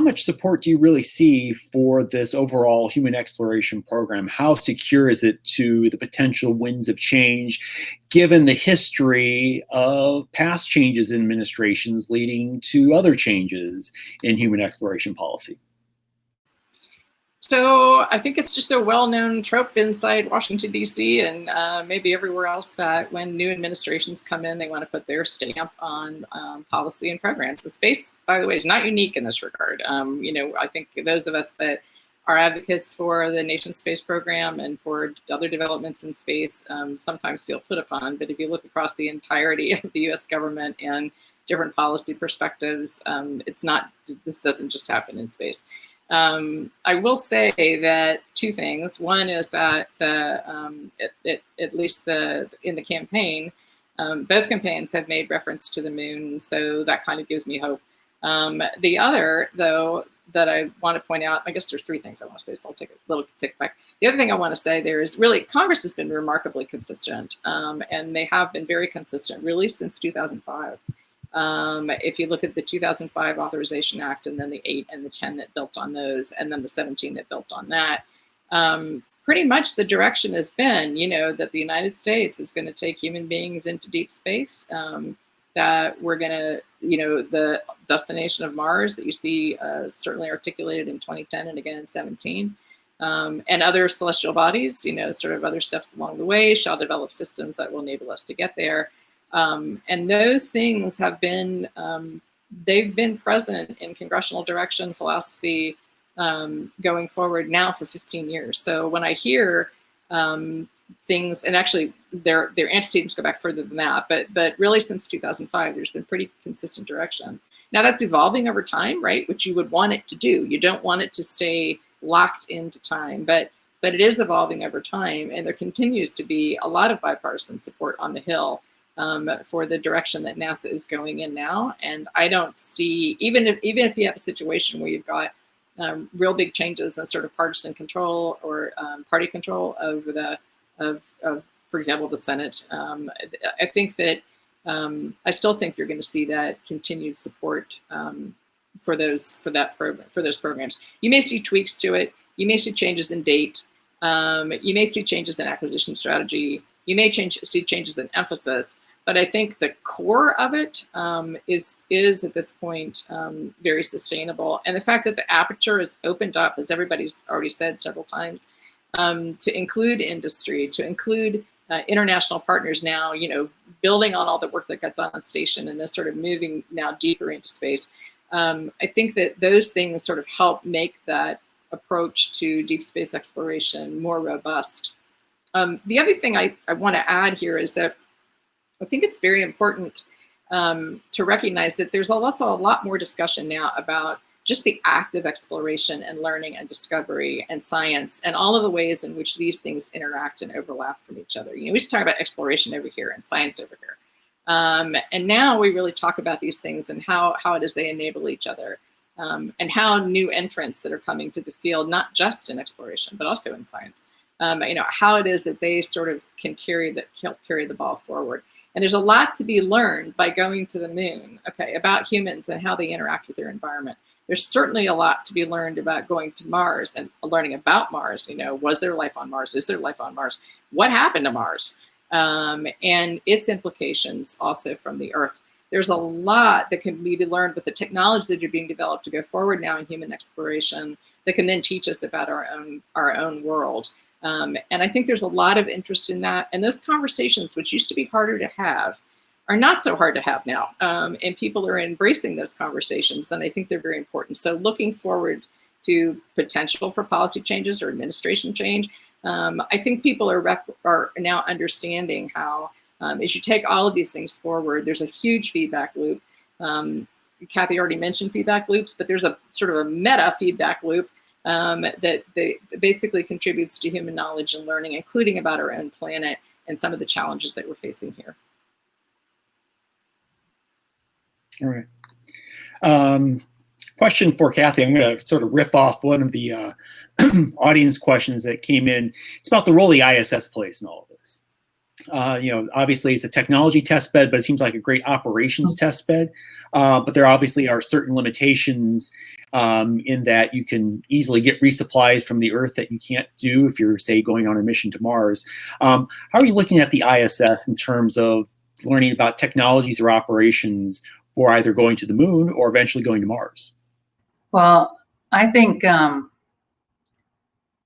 much support do you really see for this overall human exploration program? How secure is it to the potential winds of change, given the history of past changes in administrations leading to other changes in human exploration policy? So I think it's just a well-known trope inside Washington, D.C. and maybe everywhere else that when new administrations come in, they want to put their stamp on policy and programs. The space, by the way, is not unique in this regard. I think those of us that are advocates for the nation's space program and for other developments in space sometimes feel put upon. But if you look across the entirety of the U.S. government and different policy perspectives, this doesn't just happen in space. I will say that two things. One is that at least in the campaign, both campaigns have made reference to the moon, so that kind of gives me hope. The other, though, that I want to point out, I guess there's three things I want to say, so I'll take a little tick back. The other thing I want to say there is really Congress has been remarkably consistent, and they have been very consistent really since 2005. If you look at the 2005 Authorization Act and then the 8 and the 10 that built on those, and then the 17 that built on that, pretty much the direction has been, that the United States is going to take human beings into deep space, that we're going to, the destination of Mars that you see certainly articulated in 2010 and again in 17, and other celestial bodies, sort of other steps along the way shall develop systems that will enable us to get there. And those things have been, they've been present in congressional direction, philosophy, going forward now for 15 years. So when I hear things, and actually their antecedents go back further than that, but really since 2005, there's been pretty consistent direction. Now that's evolving over time, right? Which you would want it to do. You don't want it to stay locked into time, but it is evolving over time, and there continues to be a lot of bipartisan support on the Hill for the direction that NASA is going in now. And I don't see, even if you have a situation where you've got real big changes in sort of partisan control or party control over for example, the Senate, I think that I still think you're going to see that continued support for those programs. You may see tweaks to it. You may see changes in date. You may see changes in acquisition strategy. You may see changes in emphasis. But I think the core of it is at this point very sustainable. And the fact that the aperture is opened up, as everybody's already said several times, to include industry, to include international partners now, building on all the work that got done on station and then sort of moving now deeper into space. I think that those things sort of help make that approach to deep space exploration more robust. The other thing I want to add here is that I think it's very important to recognize that there's also a lot more discussion now about just the act of exploration and learning and discovery and science and all of the ways in which these things interact and overlap from each other. We just talk about exploration over here and science over here. And now we really talk about these things and how it is they enable each other, and how new entrants that are coming to the field, not just in exploration, but also in science, how it is that they sort of can help carry the ball forward. And there's a lot to be learned by going to the moon, about humans and how they interact with their environment. There's certainly a lot to be learned about going to Mars and learning about Mars. Was there life on Mars? Is there life on Mars? What happened to Mars? And its implications also from the Earth. There's a lot that can be learned with the technologies that are being developed to go forward now in human exploration that can then teach us about our own world. And I think there's a lot of interest in that. And those conversations, which used to be harder to have, are not so hard to have now. And people are embracing those conversations, and I think they're very important. So looking forward to potential for policy changes or administration change. I think people are now understanding how, as you take all of these things forward, there's a huge feedback loop. Kathy already mentioned feedback loops, but there's a sort of a meta feedback loop that basically contributes to human knowledge and learning, including about our own planet and some of the challenges that we're facing here. All right. Question for Kathy. I'm going to sort of riff off one of the audience questions that came in. It's about the role the ISS plays in all of this. Obviously it's a technology test bed, but it seems like a great operations test bed. But there obviously are certain limitations in that you can easily get resupplies from the Earth that you can't do if you're, say, going on a mission to Mars. How are you looking at the ISS in terms of learning about technologies or operations for either going to the moon or eventually going to Mars? Well, I think, I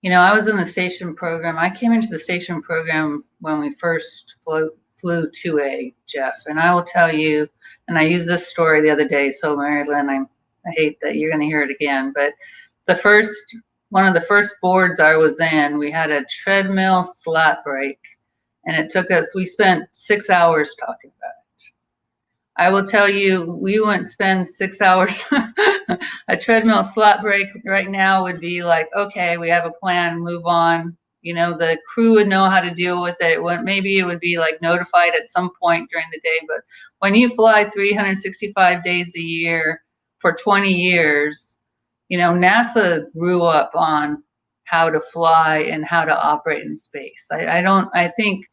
was in the station program. I came into the station program when we first flew 2A, Jeff. And I will tell you, and I used this story the other day, so Mary Lynn, I hate that you're going to hear it again, but one of the first boards I was in, we had a treadmill slat break, and we spent 6 hours talking about it. I will tell you, we wouldn't spend 6 hours. A treadmill slat break right now would be like, okay, we have a plan, move on. The crew would know how to deal with it. Maybe it would be like notified at some point during the day. But when you fly 365 days a year for 20 years, NASA grew up on how to fly and how to operate in space. I think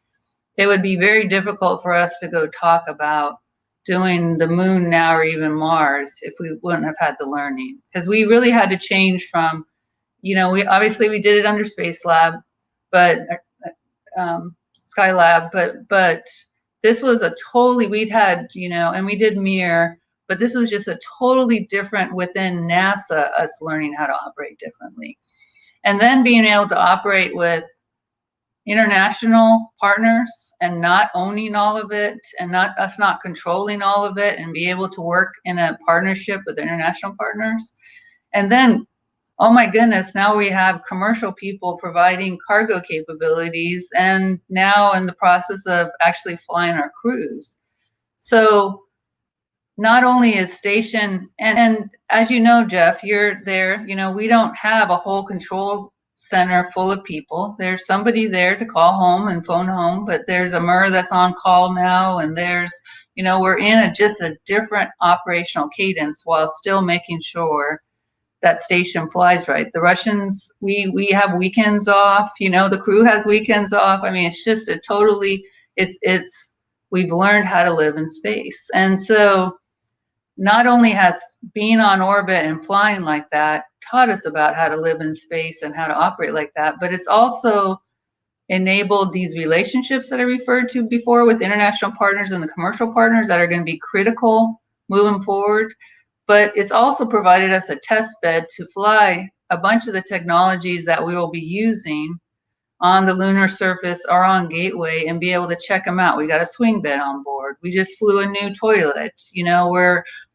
it would be very difficult for us to go talk about doing the moon now or even Mars if we wouldn't have had the learning, because we really had to change from, we did it under Space Lab, but Skylab, but this was we'd had, and we did Mir, but this was just a totally different within NASA, us learning how to operate differently. And then being able to operate with international partners and not owning all of it and not controlling all of it, and be able to work in a partnership with international partners. And then, oh my goodness, now we have commercial people providing cargo capabilities, and now in the process of actually flying our crews. So not only is station, and as you know, Jeff, you're there, we don't have a whole control center full of people. There's somebody there to call home and phone home, but there's a MER that's on call now, and there's, we're in just a different operational cadence while still making sure that station flies right. The Russians, we have weekends off, the crew has weekends off. I mean, it's just we've learned how to live in space. And so not only has being on orbit and flying like that taught us about how to live in space and how to operate like that, but it's also enabled these relationships that I referred to before with international partners and the commercial partners that are going to be critical moving forward. But it's also provided us a test bed to fly a bunch of the technologies that we will be using on the lunar surface or on Gateway and be able to check them out. We got a swing bed on board. We just flew a new toilet.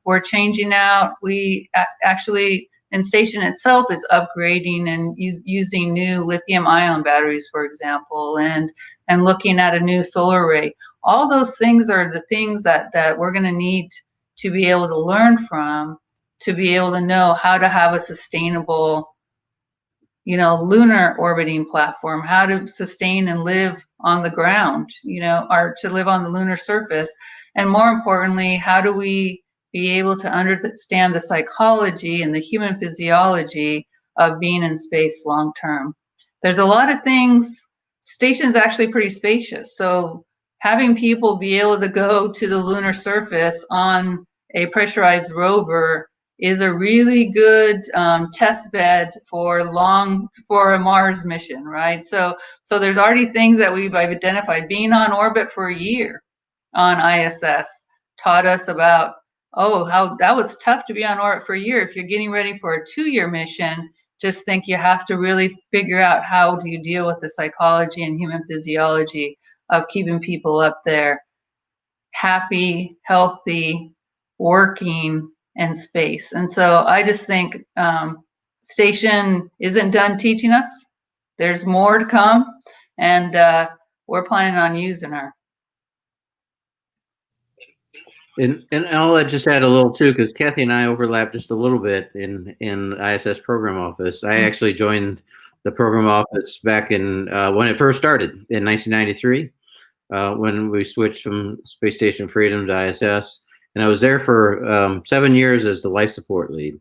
We're changing out. We actually, and station itself is upgrading and using new lithium-ion batteries, for example, and looking at a new solar array. All those things are the things that we're going to need to be able to learn from, to be able to know how to have a sustainable, lunar orbiting platform, how to sustain and live on the ground, or to live on the lunar surface. And more importantly, how do we be able to understand the psychology and the human physiology of being in space long term? There's a lot of things. Station's actually pretty spacious. So having people be able to go to the lunar surface on a pressurized rover is a really good test bed for a Mars mission, right? So there's already things that we've identified. Being on orbit for a year on ISS taught us about, how that was tough to be on orbit for a year. If you're getting ready for a 2-year mission, just think you have to really figure out how do you deal with the psychology and human physiology of keeping people up there happy, healthy, working in space. And so I just think Station isn't done teaching us. There's more to come, and we're planning on using her. And I'll just add a little too, because Kathy and I overlap just a little bit in ISS program office. I actually joined the program office back in when it first started in 1993, when we switched from Space Station Freedom to ISS, and I was there for 7 years as the life support lead,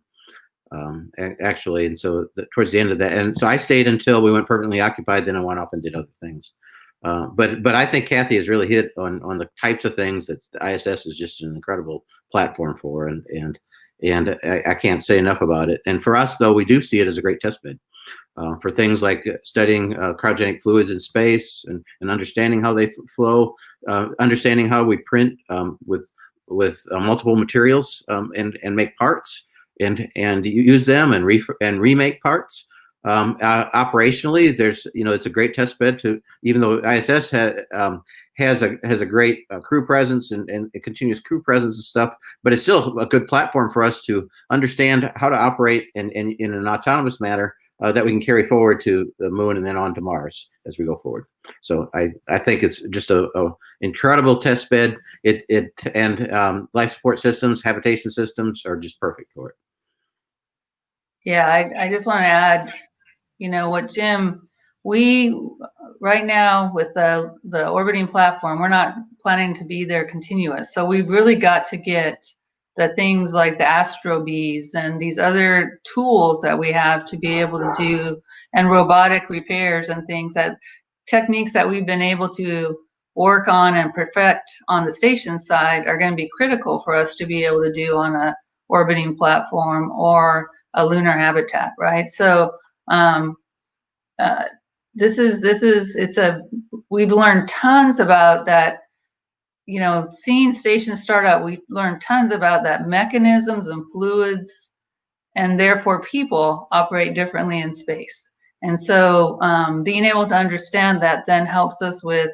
actually. And so towards the end of that, and so I stayed until we went permanently occupied. Then I went off and did other things. But I think Kathy has really hit on the types of things that the ISS is just an incredible platform for, and I can't say enough about it. And for us, though, we do see it as a great test bed for things like studying cryogenic fluids in space and understanding how they flow, understanding how we print with multiple materials and make parts and use them and remake parts. Operationally, there's it's a great test bed to, even though ISS has a great crew presence and a continuous crew presence and stuff, but it's still a good platform for us to understand how to operate in an autonomous manner that we can carry forward to the moon and then on to Mars as we go forward. So I think it's just a incredible test bed. And life support systems, habitation systems are just perfect for it. Yeah, I just want to add, what Jim, we right now with the orbiting platform, we're not planning to be there continuous. So we've really got to get the things like the Astro Bees and these other tools that we have to be able to do, and robotic repairs and things, that techniques that we've been able to work on and perfect on the station side are going to be critical for us to be able to do on a orbiting platform or a lunar habitat, right? So we've learned tons about that. Seeing stations start out, we learned tons about that mechanisms and fluids, and therefore people operate differently in space. And so being able to understand that then helps us with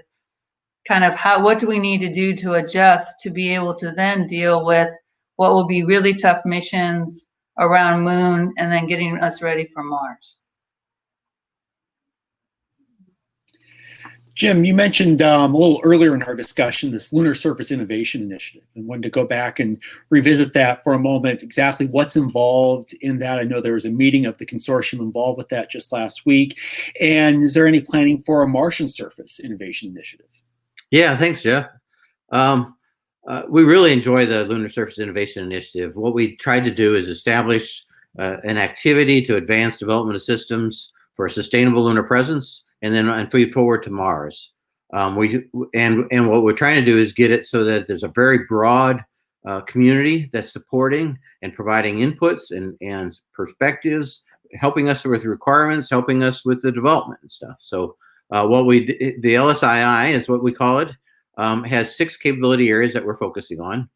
kind of what do we need to do to adjust to be able to then deal with what will be really tough missions around Moon and then getting us ready for Mars. Jim, you mentioned a little earlier in our discussion this Lunar Surface Innovation Initiative, and wanted to go back and revisit that for a moment, exactly what's involved in that. I know there was a meeting of the consortium involved with that just last week. And is there any planning for a Martian Surface Innovation Initiative? Yeah, thanks, Jeff. We really enjoy the Lunar Surface Innovation Initiative. What we tried to do is establish an activity to advance development of systems for a sustainable lunar presence, and then move forward to Mars. And what we're trying to do is get it so that there's a very broad community that's supporting and providing inputs and perspectives, helping us with requirements, helping us with the development and stuff. So the LSII is what we call it, has 6 capability areas that we're focusing on: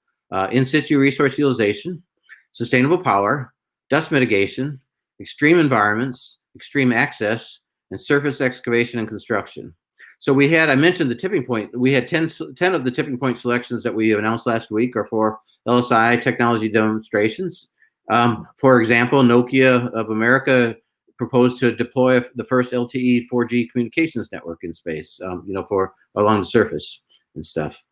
in situ resource utilization, sustainable power, dust mitigation, extreme environments, extreme access, and surface excavation and construction. So I mentioned the tipping point. We had 10 of the tipping point selections that we announced last week are for LSI technology demonstrations. For example, Nokia of America proposed to deploy the first LTE 4G communications network in space, for along the surface and stuff.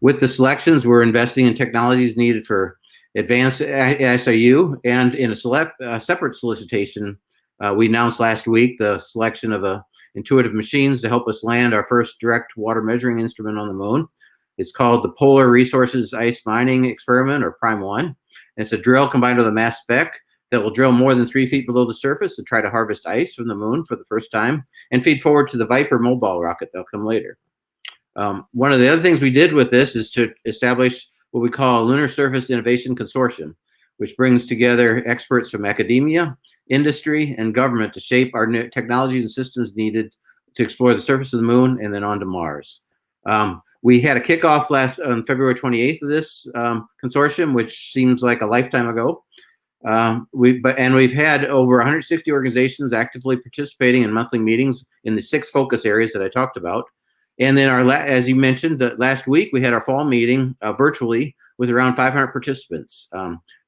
With the selections, we're investing in technologies needed for advanced SIU, and in a separate solicitation, we announced last week the selection of intuitive machines to help us land our first direct water measuring instrument on the moon. It's called the Polar Resources Ice Mining Experiment, or PRIME-1. And it's a drill combined with a mass spec that will drill more than 3 feet below the surface and try to harvest ice from the moon for the first time and feed forward to the Viper mobile rocket that'll come later. One of the other things we did with this is to establish what we call a Lunar Surface Innovation Consortium, which brings together experts from academia, industry, and government to shape our technologies and systems needed to explore the surface of the moon and then onto Mars. We had a kickoff on February 28th of this consortium, which seems like a lifetime ago. We've had over 160 organizations actively participating in monthly meetings in the 6 focus areas that I talked about. And then as you mentioned, last week we had our fall meeting virtually with around 500 participants.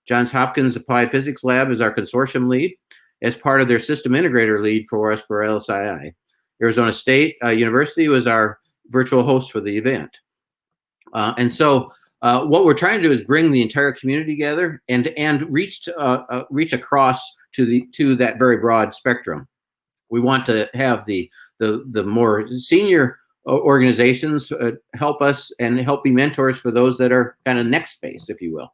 Johns Hopkins Applied Physics Lab is our consortium lead as part of their system integrator lead for us for LSII. Arizona State University was our virtual host for the event. And so what we're trying to do is bring the entire community together and reach across to that very broad spectrum. We want to have the more senior organizations help us and help be mentors for those that are kind of next space, if you will.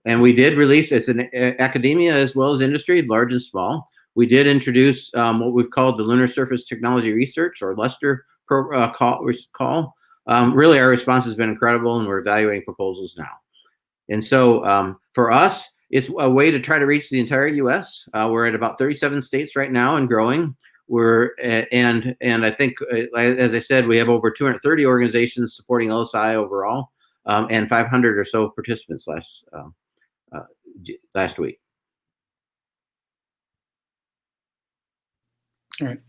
And we did release, it's an academia as well as industry, large and small. We did introduce what we've called the Lunar Surface Technology Research, or LUSTER call. Really, our response has been incredible, and we're evaluating proposals now. And so for us, it's a way to try to reach the entire U.S. We're at about 37 states right now and growing. And I think, as I said, we have over 230 organizations supporting LSI overall, and 500 or so participants last week. All right.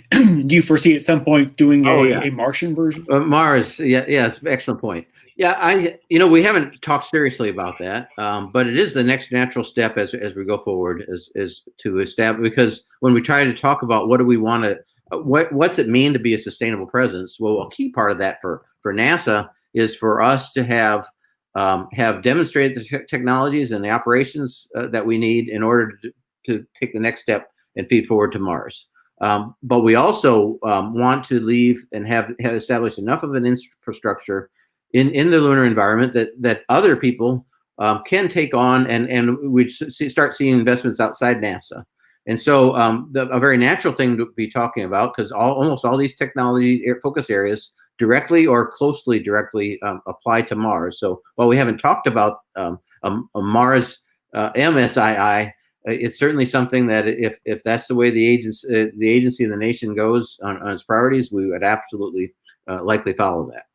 Do you foresee at some point doing a Martian version? Mars, yes, excellent point. Yeah, we haven't talked seriously about that, but it is the next natural step as we go forward, is to establish, because when we try to talk about what do we want to, what's it mean to be a sustainable presence? Well, a key part of that for NASA is for us to have demonstrated the technologies and the operations that we need in order to take the next step and feed forward to Mars. But we also want to leave and have established enough of an infrastructure in the lunar environment that other people can take on, and we start seeing investments outside NASA. And so a very natural thing to be talking about, because almost all these technology focus areas directly or closely apply to Mars. So while we haven't talked about a Mars MSII, it's certainly something that if that's the way the agency and the nation goes on its priorities, we would absolutely likely follow that.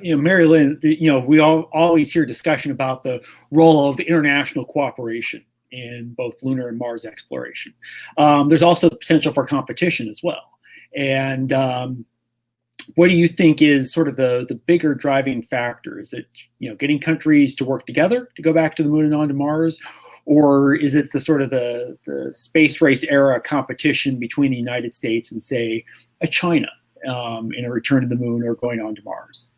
Mary Lynne, we always hear discussion about the role of international cooperation in both lunar and Mars exploration. There's also the potential for competition as well. And what do you think is sort of the bigger driving factor? Is it getting countries to work together to go back to the moon and onto Mars, or is it the sort of the space race era competition between the United States and, say, a China in a return to the moon or going on to Mars?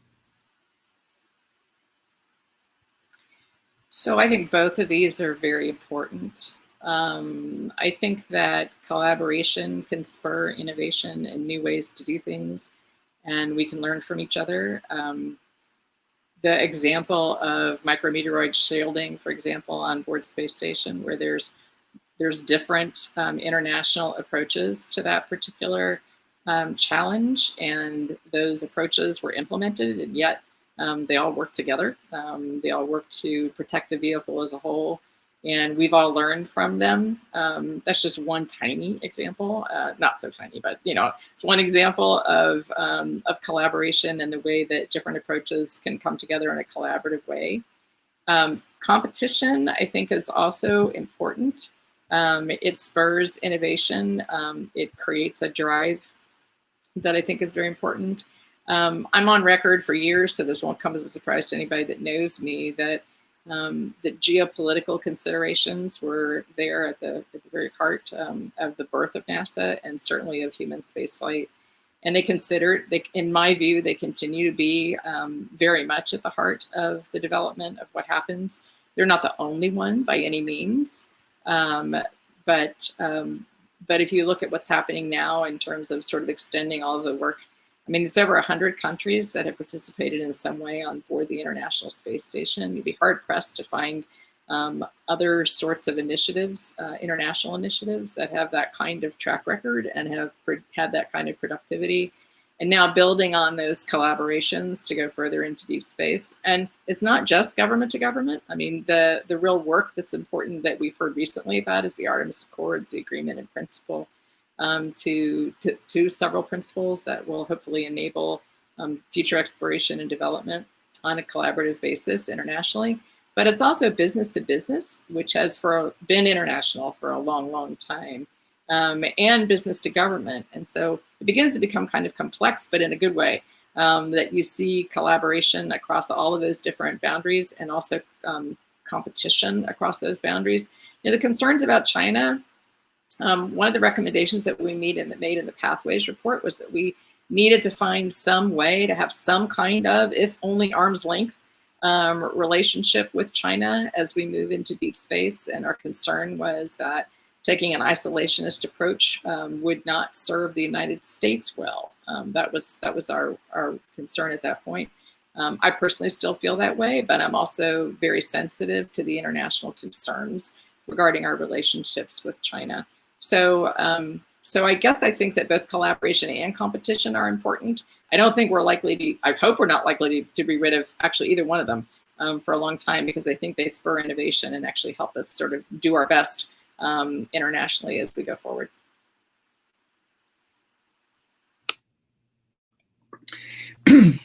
So I think both of these are very important. I think that collaboration can spur innovation and new ways to do things, and we can learn from each other. The example of micrometeoroid shielding, for example, on board space station, where there's different international approaches to that particular challenge, and those approaches were implemented, and yet they all work together. They all work to protect the vehicle as a whole, and we've all learned from them. That's just one tiny example, not so tiny, but it's one example of collaboration and the way that different approaches can come together in a collaborative way. Competition, I think, is also important. It spurs innovation. It creates a drive that I think is very important. I'm on record for years, so this won't come as a surprise to anybody that knows me, that geopolitical considerations were there at the very heart of the birth of NASA, and certainly of human spaceflight. And in my view, they continue to be very much at the heart of the development of what happens. They're not the only one by any means, but if you look at what's happening now in terms of sort of extending all of the work I mean, it's over 100 countries that have participated in some way on board the International Space Station. You'd be hard-pressed to find other sorts of initiatives, international initiatives that have that kind of track record and have had that kind of productivity. And now building on those collaborations to go further into deep space. And it's not just government to government. I mean, the real work that's important that we've heard recently about is the Artemis Accords, the agreement in principle, to several principles that will hopefully enable future exploration and development on a collaborative basis internationally. But it's also business to business, which has been international for a long, long time, and business to government. And so it begins to become kind of complex, but in a good way, that you see collaboration across all of those different boundaries and also competition across those boundaries. You know, the concerns about China, one of the recommendations that we made in the Pathways report was that we needed to find some way to have some kind of, if only arm's length, relationship with China as we move into deep space. And our concern was that taking an isolationist approach would not serve the United States well. That was our concern at that point. I personally still feel that way, but I'm also very sensitive to the international concerns regarding our relationships with China. So I guess I think that both collaboration and competition are important. I don't think we're likely to, I hope we're not likely to be rid of actually either one of them for a long time, because I think they spur innovation and actually help us sort of do our best internationally as we go forward.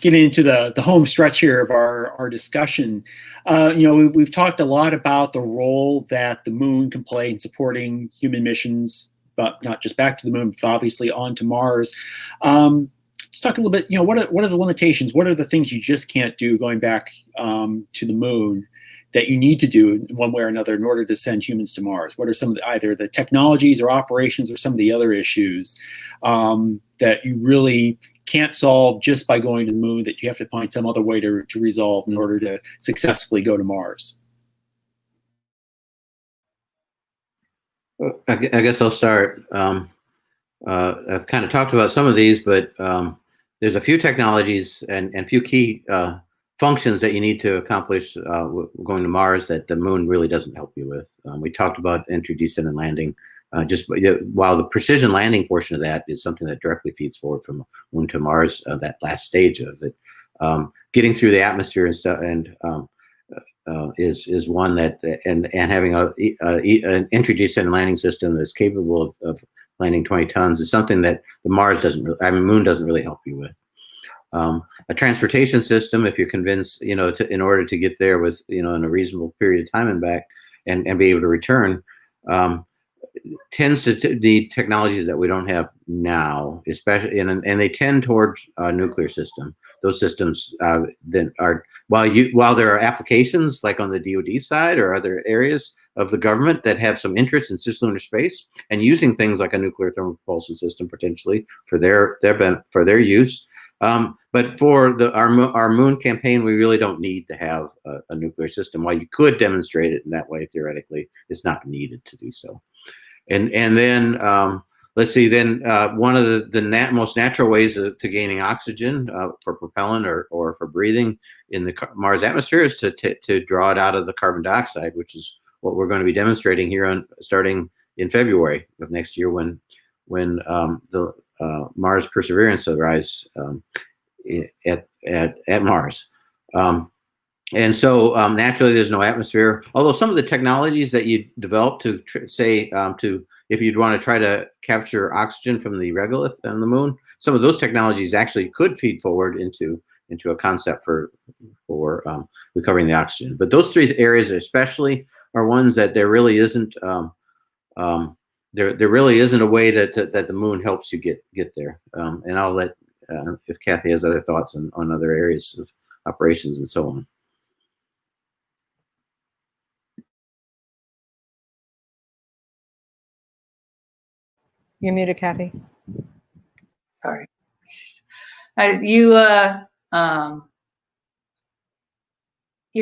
Getting into the home stretch here of our discussion, you know, we've talked a lot about the role that the moon can play in supporting human missions, but not just back to the moon, but obviously onto Mars. Let's talk a little bit, you know, what are the limitations? What are the things you just can't do going back to the moon that you need to do in one way or another in order to send humans to Mars? What are some of either the technologies or operations or some of the other issues that you really can't solve just by going to the moon, that you have to find some other way to resolve in order to successfully go to Mars? I guess I'll start. I've kind of talked about some of these, but there's a few technologies and few key functions that you need to accomplish going to Mars that the moon really doesn't help you with. We talked about entry, descent, and landing. While the precision landing portion of that is something that directly feeds forward from moon to Mars, that last stage of it, getting through the atmosphere and stuff, and is one that, and having an entry, descent, and landing system that's capable of landing 20 tons is something that the moon doesn't really help you with. A transportation system, if you're convinced, you know, in order to get there with, you know, in a reasonable period of time and back, and be able to return, tends to need technologies that we don't have now, especially, and they tend towards a nuclear system. Those systems then are, while there are applications like on the DoD side or other areas of the government that have some interest in cislunar space and using things like a nuclear thermal propulsion system potentially for their use. But for our moon campaign, we really don't need to have a nuclear system. While you could demonstrate it in that way, theoretically, it's not needed to do so. And then let's see. Then one of the most natural ways to gaining oxygen for propellant or for breathing in the Mars atmosphere is to draw it out of the carbon dioxide, which is what we're going to be demonstrating here starting in February of next year when the Mars Perseverance arrives at Mars. And so naturally, there's no atmosphere. Although some of the technologies that you develop to if you'd want to try to capture oxygen from the regolith on the moon, some of those technologies actually could feed forward into a concept for recovering the oxygen. But those three areas especially are ones that there really isn't there really isn't a way that the moon helps you get there. And I'll let if Kathy has other thoughts on other areas of operations and so on. You're muted, Kathy. Sorry. You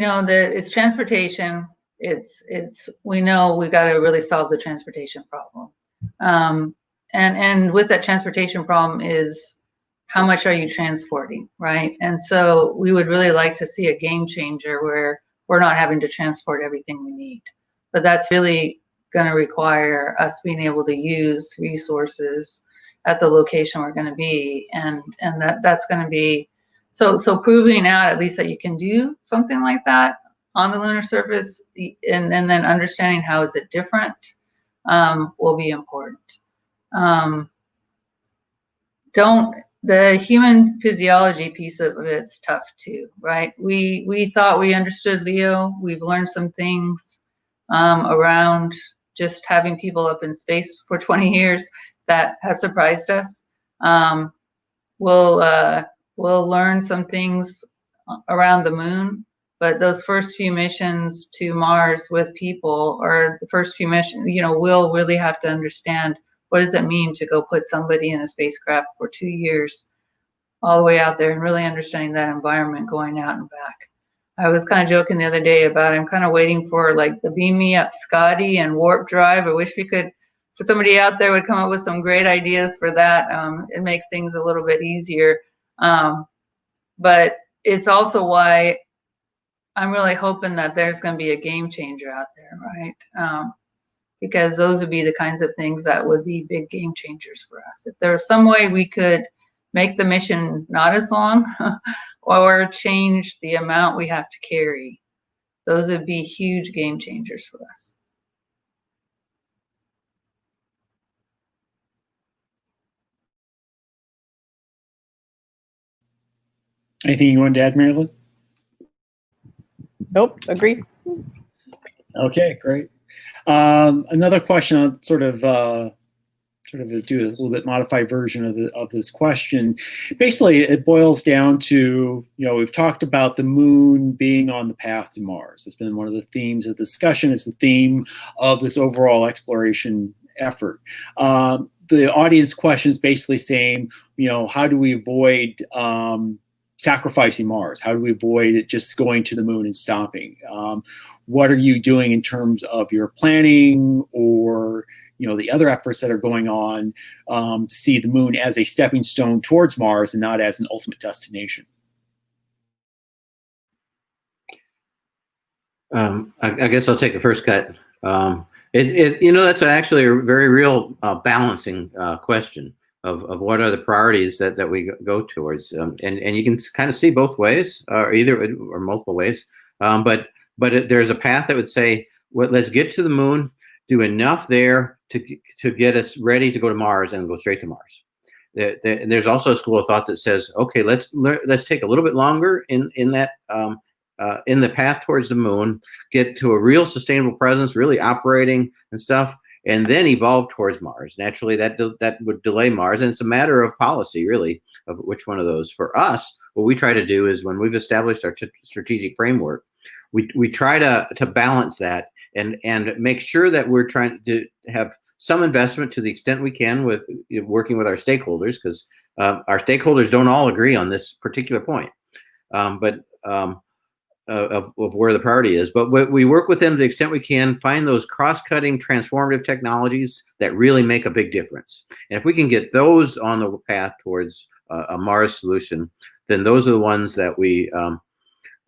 know, it's transportation. We know we've got to really solve the transportation problem. And with that transportation problem is how much are you transporting, right? And so we would really like to see a game changer where we're not having to transport everything we need. But that's really going to require us being able to use resources at the location we're going to be, and that's going to be so proving out at least that you can do something like that on the lunar surface, and then understanding how is it different will be important. The human physiology piece of it's tough too, right? We thought we understood Leo. We've learned some things around just having people up in space for 20 years that have surprised us. We'll learn some things around the moon, but those first few missions to Mars with people, or the first few missions, we'll really have to understand what does it mean to go put somebody in a spacecraft for 2 years all the way out there, and really understanding that environment going out and back. I was kind of joking the other day about I'm kind of waiting for like the Beam Me Up Scotty and Warp Drive. I wish for somebody out there would come up with some great ideas for that and make things a little bit easier. But it's also why I'm really hoping that there's going to be a game changer out there, right? Because those would be the kinds of things that would be big game changers for us. If there was some way we could make the mission not as long or change the amount we have to carry, those would be huge game changers for us. Anything you wanted to add, Marilyn? Nope, agree. Okay, great. Another question, I'll sort of do a little bit modified version of this question. Basically, it boils down to, we've talked about the moon being on the path to Mars. It's been one of the themes of discussion. It's the theme of this overall exploration effort. The audience question is basically saying, how do we avoid sacrificing Mars? How do we avoid it just going to the moon and stopping? What are you doing in terms of your planning or the other efforts that are going on to see the moon as a stepping stone towards Mars and not as an ultimate destination? I guess I'll take a first cut. That's actually a very real balancing question of what are the priorities that we go towards, and you can kind of see both ways, or multiple ways. But there's a path that would say, well, let's get to the moon, do enough there to get us ready to go to Mars and go straight to Mars. There's also a school of thought that says, okay, let's take a little bit longer in that in the path towards the moon, get to a real sustainable presence, really operating and stuff, and then evolve towards Mars. Naturally, that would delay Mars, and it's a matter of policy, really, of which one of those. For us, what we try to do is when we've established our strategic framework, we try to balance that and make sure that we're trying to have some investment to the extent we can with working with our stakeholders, because our stakeholders don't all agree on this particular point, of where the priority is. But we work with them to the extent we can, find those cross-cutting transformative technologies that really make a big difference. And if we can get those on the path towards a Mars solution, then those are the ones that we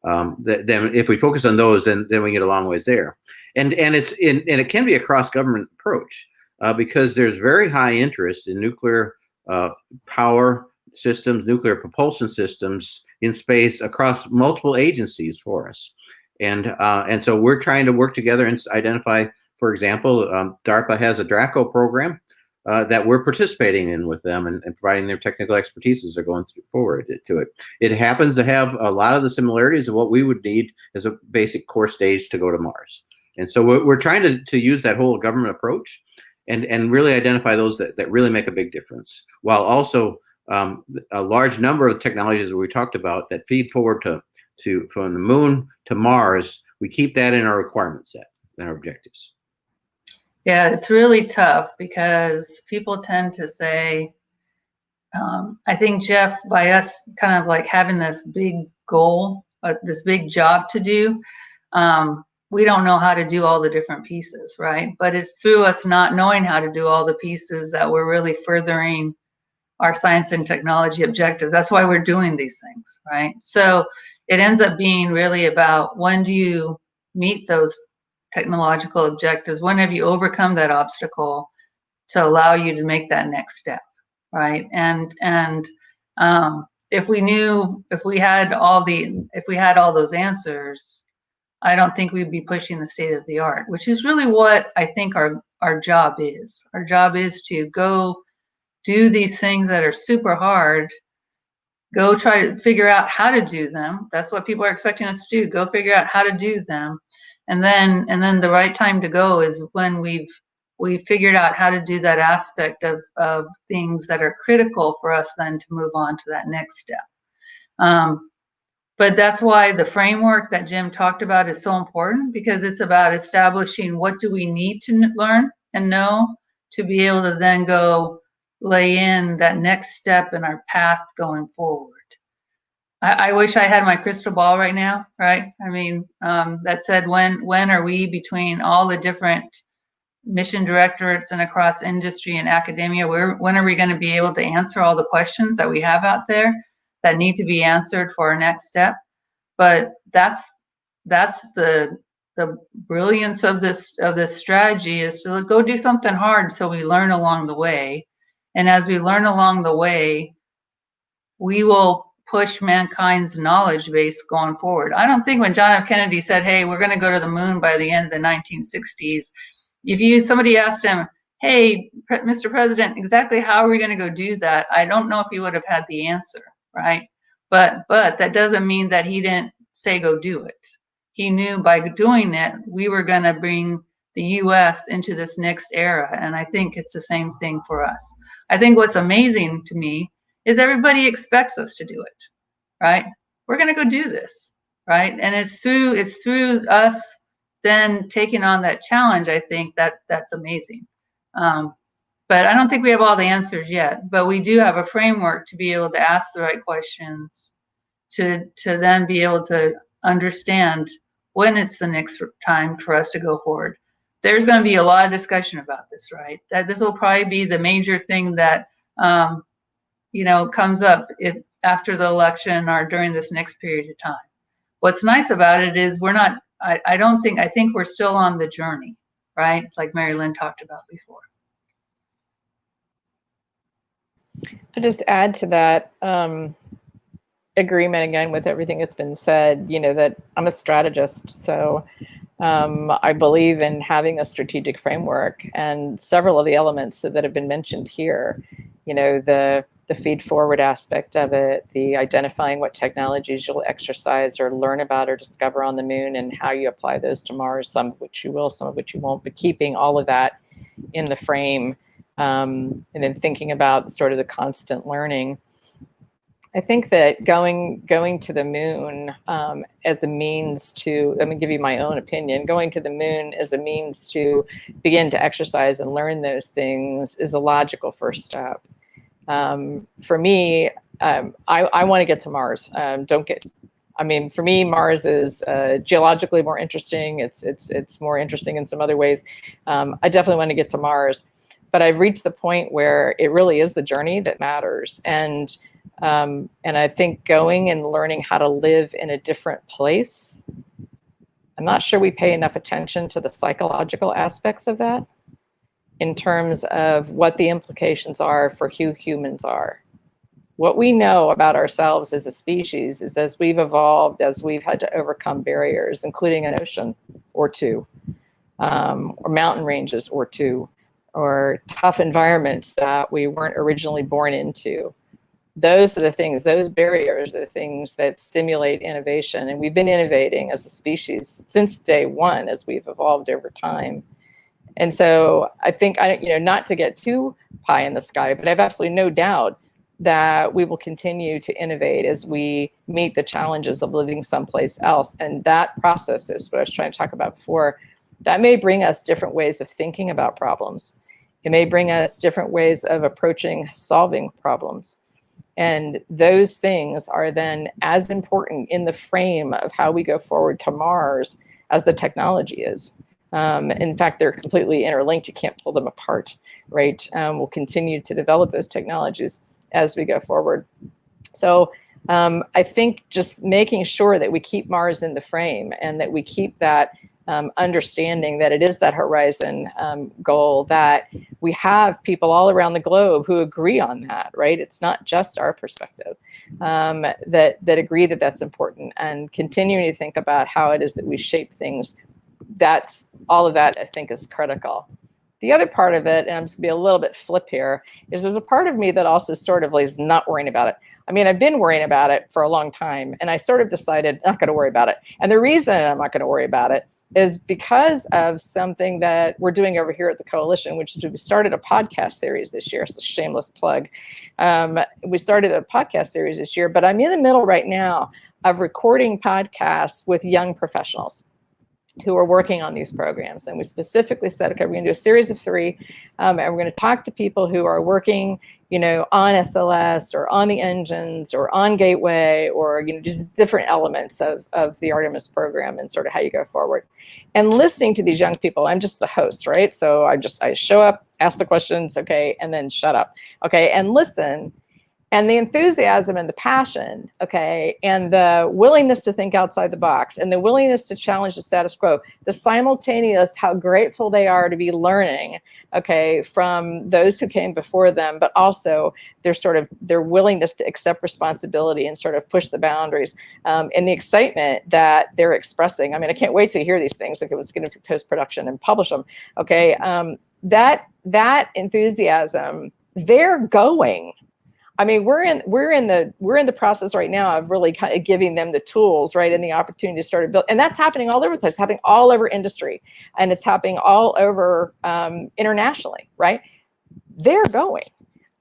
then if we focus on those, then we get a long ways there. And it can be a cross-government approach because there's very high interest in nuclear power systems, nuclear propulsion systems in space across multiple agencies for us. And so we're trying to work together and identify, for example, DARPA has a DRACO program that we're participating in with them and providing their technical expertise as they're going forward to it. It happens to have a lot of the similarities of what we would need as a basic core stage to go to Mars. And so we're trying to use that whole government approach and really identify those that really make a big difference, while also a large number of technologies that we talked about that feed forward to from the moon to Mars, we keep that in our requirement set and our objectives. Yeah, it's really tough because people tend to say, I think, Jeff, by us kind of like having this big goal, this big job to do, we don't know how to do all the different pieces, right? But it's through us not knowing how to do all the pieces that we're really furthering our science and technology objectives. That's why we're doing these things, right? So it ends up being really about, when do you meet those technological objectives? When have you overcome that obstacle to allow you to make that next step, right? And if we had all those answers, I don't think we'd be pushing the state of the art, which is really what I think our job is. Our job is to go do these things that are super hard, go try to figure out how to do them. That's what people are expecting us to do. Go figure out how to do them. And then the right time to go is when we've figured out how to do that aspect of things that are critical for us then to move on to that next step. But that's why the framework that Jim talked about is so important, because it's about establishing what do we need to learn and know to be able to then go lay in that next step in our path going forward. I wish I had my crystal ball right now, right? I mean, that said, when are we, between all the different mission directorates and across industry and academia, when are we going to be able to answer all the questions that we have out there that need to be answered for our next step? But that's the brilliance of this strategy, is to go do something hard so we learn along the way. And as we learn along the way, we will push mankind's knowledge base going forward. I don't think when John F. Kennedy said, hey, we're going to go to the moon by the end of the 1960s, if somebody asked him, hey, Mr. President, exactly how are we going to go do that? I don't know if he would have had the answer, right? But that doesn't mean that he didn't say go do it. He knew by doing it, we were going to bring the U.S. into this next era. And I think it's the same thing for us. I think what's amazing to me is everybody expects us to do it, right? We're going to go do this, right? And it's through us then taking on that challenge. I think that's amazing. But I don't think we have all the answers yet, but we do have a framework to be able to ask the right questions, to then be able to understand when it's the next time for us to go forward. There's going to be a lot of discussion about this, right? That this will probably be the major thing that comes up after the election or during this next period of time. What's nice about it is I think we're still on the journey, right? Like Mary Lynne talked about before. I'll just add to that agreement again with everything that's been said, that I'm a strategist. So I believe in having a strategic framework, and several of the elements that have been mentioned here, the feed forward aspect of it, the identifying what technologies you'll exercise or learn about or discover on the moon and how you apply those to Mars, some of which you will, some of which you won't, but keeping all of that in the frame, and then thinking about sort of the constant learning. I think that going to the moon as a means to, let me give you my own opinion, going to the moon as a means to begin to exercise and learn those things is a logical first step. For me, I want to get to Mars. For me, Mars is geologically more interesting. It's more interesting in some other ways. I definitely want to get to Mars, but I've reached the point where it really is the journey that matters. And I think going and learning how to live in a different place, I'm not sure we pay enough attention to the psychological aspects of that in terms of what the implications are for who humans are. What we know about ourselves as a species is, as we've evolved, as we've had to overcome barriers, including an ocean or two, or mountain ranges or two, or tough environments that we weren't originally born into. Those are the things, those barriers are the things that stimulate innovation. And we've been innovating as a species since day one as we've evolved over time. And so I think, not to get too pie in the sky, but I have absolutely no doubt that we will continue to innovate as we meet the challenges of living someplace else. And that process is what I was trying to talk about before. That may bring us different ways of thinking about problems. It may bring us different ways of approaching solving problems. And those things are then as important in the frame of how we go forward to Mars as the technology is. In fact, they're completely interlinked. You can't pull them apart, right? We'll continue to develop those technologies. as we go forward. So I think just making sure that we keep Mars in the frame and that we keep that understanding that it is that horizon goal, that we have people all around the globe who agree on that, right? It's not just our perspective, that agree that that's important, and continuing to think about how it is that we shape things. That's all of that, I think, is critical. The other part of it, and I'm just gonna be a little bit flip here, is there's a part of me that also sort of is not worrying about it. I mean, I've been worrying about it for a long time, and I sort of decided I'm not gonna worry about it. And the reason I'm not gonna worry about it is because of something that we're doing over here at the Coalition, which is we started a podcast series this year. It's a shameless plug. We started a podcast series this year, but I'm in the middle right now of recording podcasts with young professionals who are working on these programs. And we specifically said, okay, we're gonna do a series of 3, and we're gonna talk to people who are working, you know, on SLS or on the engines or on Gateway, or, you know, just different elements of the Artemis program and sort of how you go forward. And listening to these young people, I'm just the host, right? So I show up, ask the questions, okay, and then shut up, okay, and listen. And the enthusiasm and the passion, okay, and the willingness to think outside the box, and the willingness to challenge the status quo, the simultaneous how grateful they are to be learning, okay, from those who came before them, but also their willingness to accept responsibility and sort of push the boundaries, and the excitement that they're expressing. I mean, I can't wait to hear these things, like it was going to post-production and publish them, okay. That enthusiasm, they're going. I mean, we're in the process right now of really kind of giving them the tools, right, and the opportunity to start to build. And that's happening all over the place, happening all over industry, and it's happening all over internationally, right? They're going.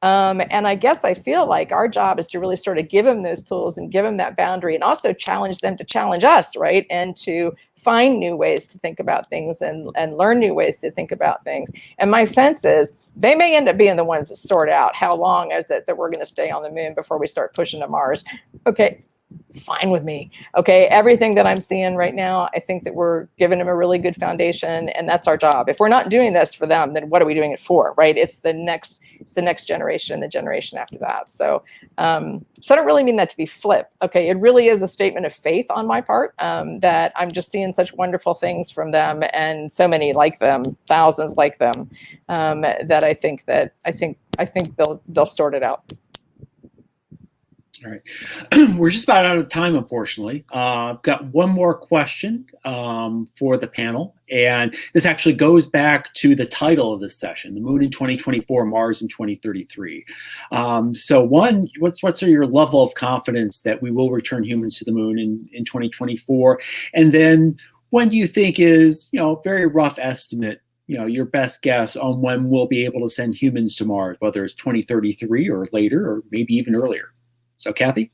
And I guess I feel like our job is to really sort of give them those tools and give them that boundary, and also challenge them to challenge us, right? And to find new ways to think about things and learn new ways to think about things. And my sense is they may end up being the ones that sort out how long is it that we're going to stay on the moon before we start pushing to Mars. Okay, fine with me. Okay, everything that I'm seeing right now, I think that we're giving them a really good foundation, and that's our job. If we're not doing this for them, then what are we doing it for, right? It's the next generation, the generation after that. So, so I don't really mean that to be flip. Okay, it really is a statement of faith on my part, that I'm just seeing such wonderful things from them, and so many like them, thousands like them, that I think they'll sort it out. All right, we're just about out of time, unfortunately. I've got one more question for the panel, and this actually goes back to the title of this session: "The Moon in 2024, Mars in 2033." So, one, what's your level of confidence that we will return humans to the moon in 2024? And then, when do you think is, you know, very rough estimate, you know, your best guess on when we'll be able to send humans to Mars, whether it's 2033 or later, or maybe even earlier? So, Kathy?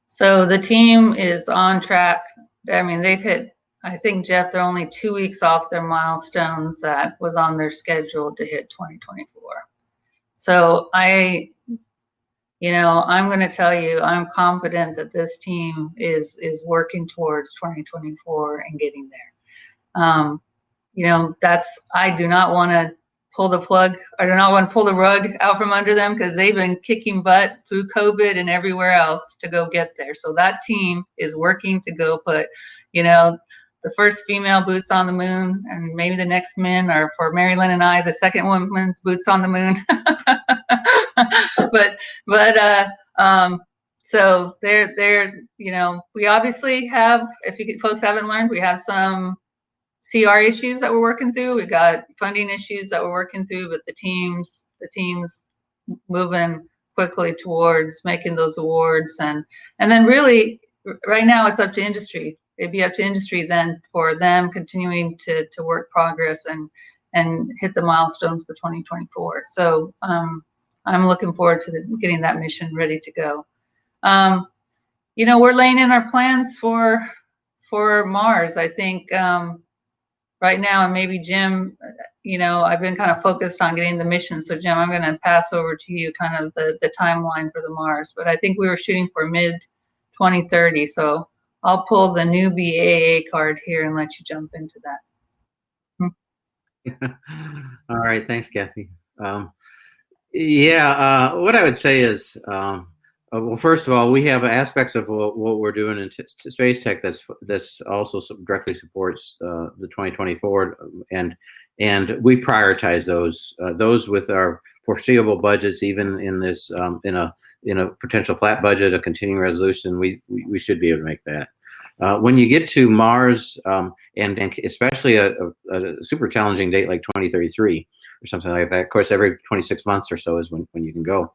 So the team is on track. I mean, they've hit, I think, Jeff, they're only 2 weeks off their milestones that was on their schedule to hit 2024. So I'm going to tell you, I'm confident that this team is working towards 2024 and getting there. I do not want to pull the plug. I do not want to pull the rug out from under them, because they've been kicking butt through COVID and everywhere else to go get there. So that team is working to go put, the first female boots on the moon, and maybe the next men are for Mary Lynne and I, the second woman's boots on the moon. So we obviously have, if you folks haven't learned, we have some CR issues that we're working through. We've got funding issues that we're working through, but the team's moving quickly towards making those awards. And then really right now it's up to industry. It'd be up to industry then for them continuing to work progress and hit the milestones for 2024. So I'm looking forward to getting that mission ready to go. We're laying in our plans for Mars. I think right now, and maybe Jim, I've been kind of focused on getting the mission. So Jim, I'm going to pass over to you kind of the timeline for the Mars. But I think we were shooting for mid-2030. So I'll pull the newbie AA card here and let you jump into that. All right, thanks, Kathy. What I would say is, well, first of all, we have aspects of what we're doing in space tech that's also directly supports the 2024, and we prioritize those with our foreseeable budgets, even in this in a potential flat budget, a continuing resolution. We should be able to make that. When you get to Mars, and especially a super challenging date like 2033 or something like that, of course, every 26 months or so is when you can go.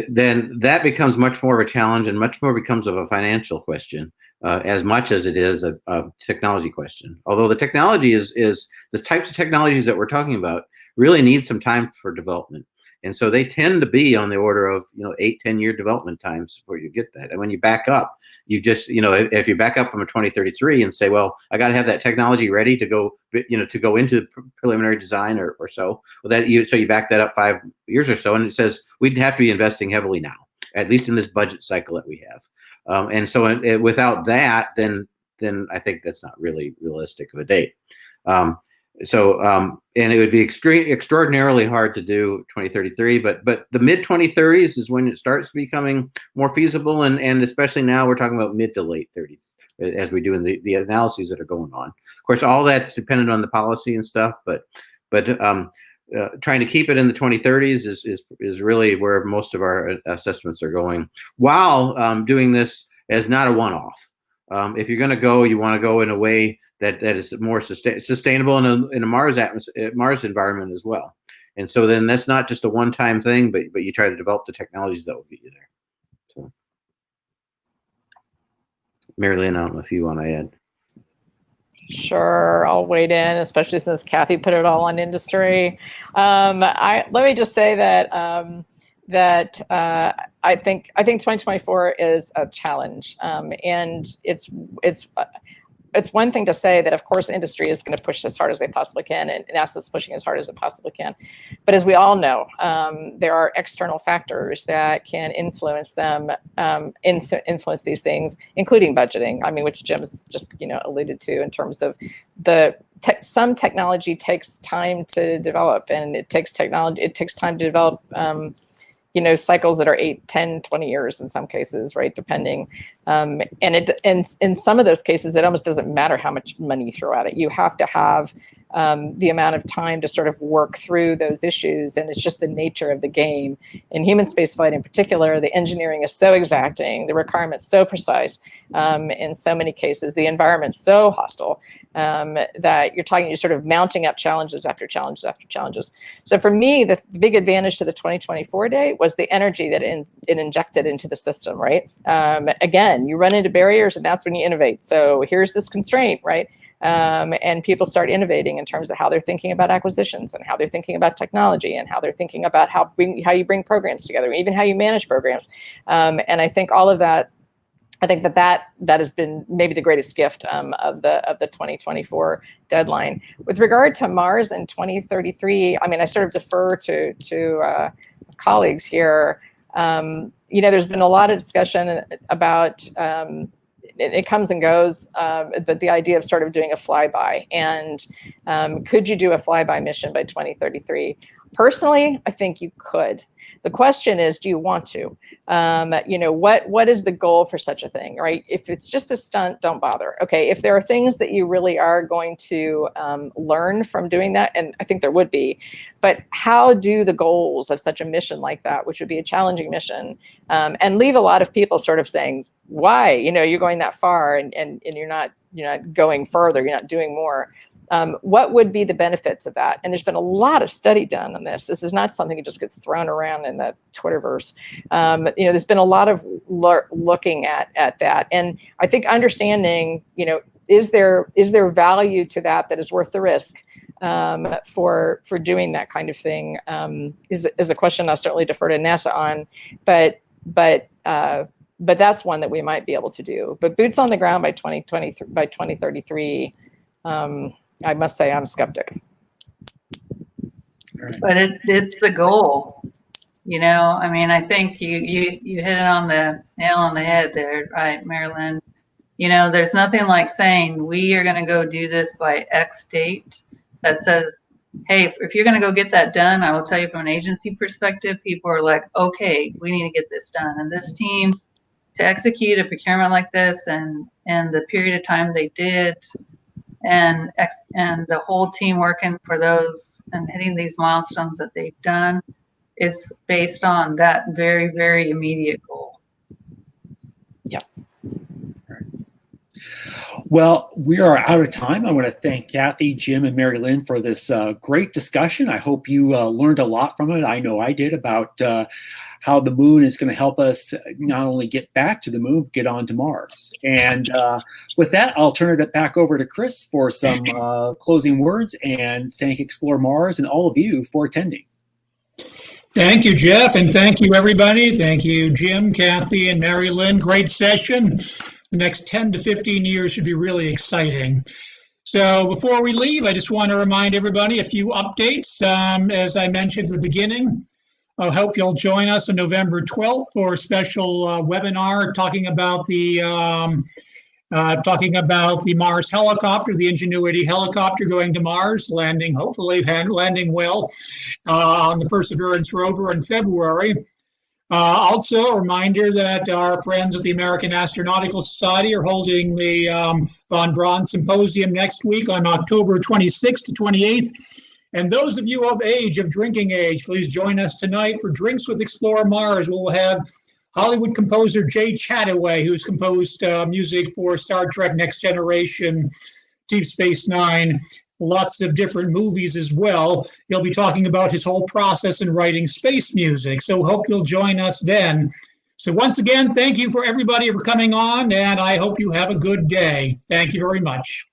Then that becomes much more of a challenge, and much more becomes of a financial question, as much as it is a technology question. Although the technology is the types of technologies that we're talking about really need some time for development. And so they tend to be on the order of 8-10 year development times before you get that. And when you back up, you just if you back up from a 2033 and say, well, I got to have that technology ready to go into preliminary design or so. Well, so you back that up 5 years or so, and it says we'd have to be investing heavily now, at least in this budget cycle that we have. And so without that, then I think that's not really realistic of a date. And it would be extraordinarily hard to do 2033, but the mid 2030s is when it starts becoming more feasible, and especially now we're talking about mid to late 30s as we do in the analyses that are going on. Of course, all that's dependent on the policy and stuff, but trying to keep it in the 2030s is really where most of our assessments are going, while doing this as not a one-off. If you're going to go, you want to go in a way that is more sustainable in a Mars environment as well. And so then that's not just a one-time thing, but you try to develop the technologies that will get you there. So, Mary Lynne, I don't know if you want to add. Sure, I'll wade in, especially since Kathy put it all on industry. Let me just say that I think 2024 is a challenge, and it's one thing to say that, of course, industry is going to push as hard as they possibly can, and NASA is pushing as hard as it possibly can. But as we all know, there are external factors that can influence them, influence these things, including budgeting. I mean, which Jim's just alluded to in terms of some technology takes time to develop, and it takes time to develop. Cycles that are 8, 10, 20 years in some cases, right? Depending. And in some of those cases, it almost doesn't matter how much money you throw at it. You have to have the amount of time to sort of work through those issues. And it's just the nature of the game. In human spaceflight in particular, the engineering is so exacting, the requirements so precise, in so many cases, the environment's so hostile, that you're sort of mounting up challenges after challenges after challenges. So for me, the big advantage to the 2024 date was the energy that it injected into the system, right? Again, you run into barriers, and that's when you innovate. So here's this constraint, right? And people start innovating in terms of how they're thinking about acquisitions, and how they're thinking about technology, and how they're thinking about how you bring programs together, even how you manage programs. And I think all of that, that has been maybe the greatest gift of the 2024 deadline. With regard to Mars in 2033, I mean, I sort of defer to colleagues here. There's been a lot of discussion about it comes and goes, but the idea of sort of doing a flyby, and could you do a flyby mission by 2033? Personally, I think you could. The question is, do you want to? What is the goal for such a thing, right? If it's just a stunt, don't bother. Okay, if there are things that you really are going to learn from doing that, and I think there would be, but how do the goals of such a mission like that, which would be a challenging mission, and leave a lot of people sort of saying, why? You're going that far, and you're not going further, you're not doing more. What would be the benefits of that? And there's been a lot of study done on this. This is not something that just gets thrown around in the Twitterverse. There's been a lot of looking at that. And I think understanding, is there value to that is worth the risk for doing that kind of thing, is a question I'll certainly defer to NASA on. But that's one that we might be able to do. But boots on the ground by 2033, I must say I'm skeptic. But it's the goal, I mean, I think you hit it on the nail on the head there, right, Mary Lynne? There's nothing like saying we are going to go do this by X date that says hey, if you're going to go get that done, I will tell you from an agency perspective, people are like, okay, we need to get this done. And this team, to execute a procurement like this and the period of time they did, and the whole team working for those and hitting these milestones that they've done, is based on that very, very immediate goal. Yep. Well, we are out of time. I want to thank Kathy, Jim, and Mary Lynn for this great discussion. I hope you learned a lot from it. I know I did, about how the moon is going to help us not only get back to the moon, but get on to Mars. And with that, I'll turn it back over to Chris for some closing words, and thank Explore Mars and all of you for attending. Thank you, Jeff, and thank you, everybody. Thank you, Jim, Kathy, and Mary Lynn. Great session. The next 10 to 15 years should be really exciting. So before we leave, I just want to remind everybody a few updates. As I mentioned at the beginning, I hope you'll join us on November 12th for a special webinar talking about the Mars helicopter, the Ingenuity helicopter going to Mars, hopefully landing well on the Perseverance rover in February. Also, a reminder that our friends at the American Astronautical Society are holding the Von Braun Symposium next week on October 26th to 28th. And those of you of drinking age, please join us tonight for Drinks with Explore Mars. We'll have Hollywood composer Jay Chataway, who's composed music for Star Trek Next Generation, Deep Space Nine, lots of different movies as well. He'll be talking about his whole process in writing space music. So hope you'll join us then. So once again, thank you for everybody for coming on, and I hope you have a good day. Thank you very much.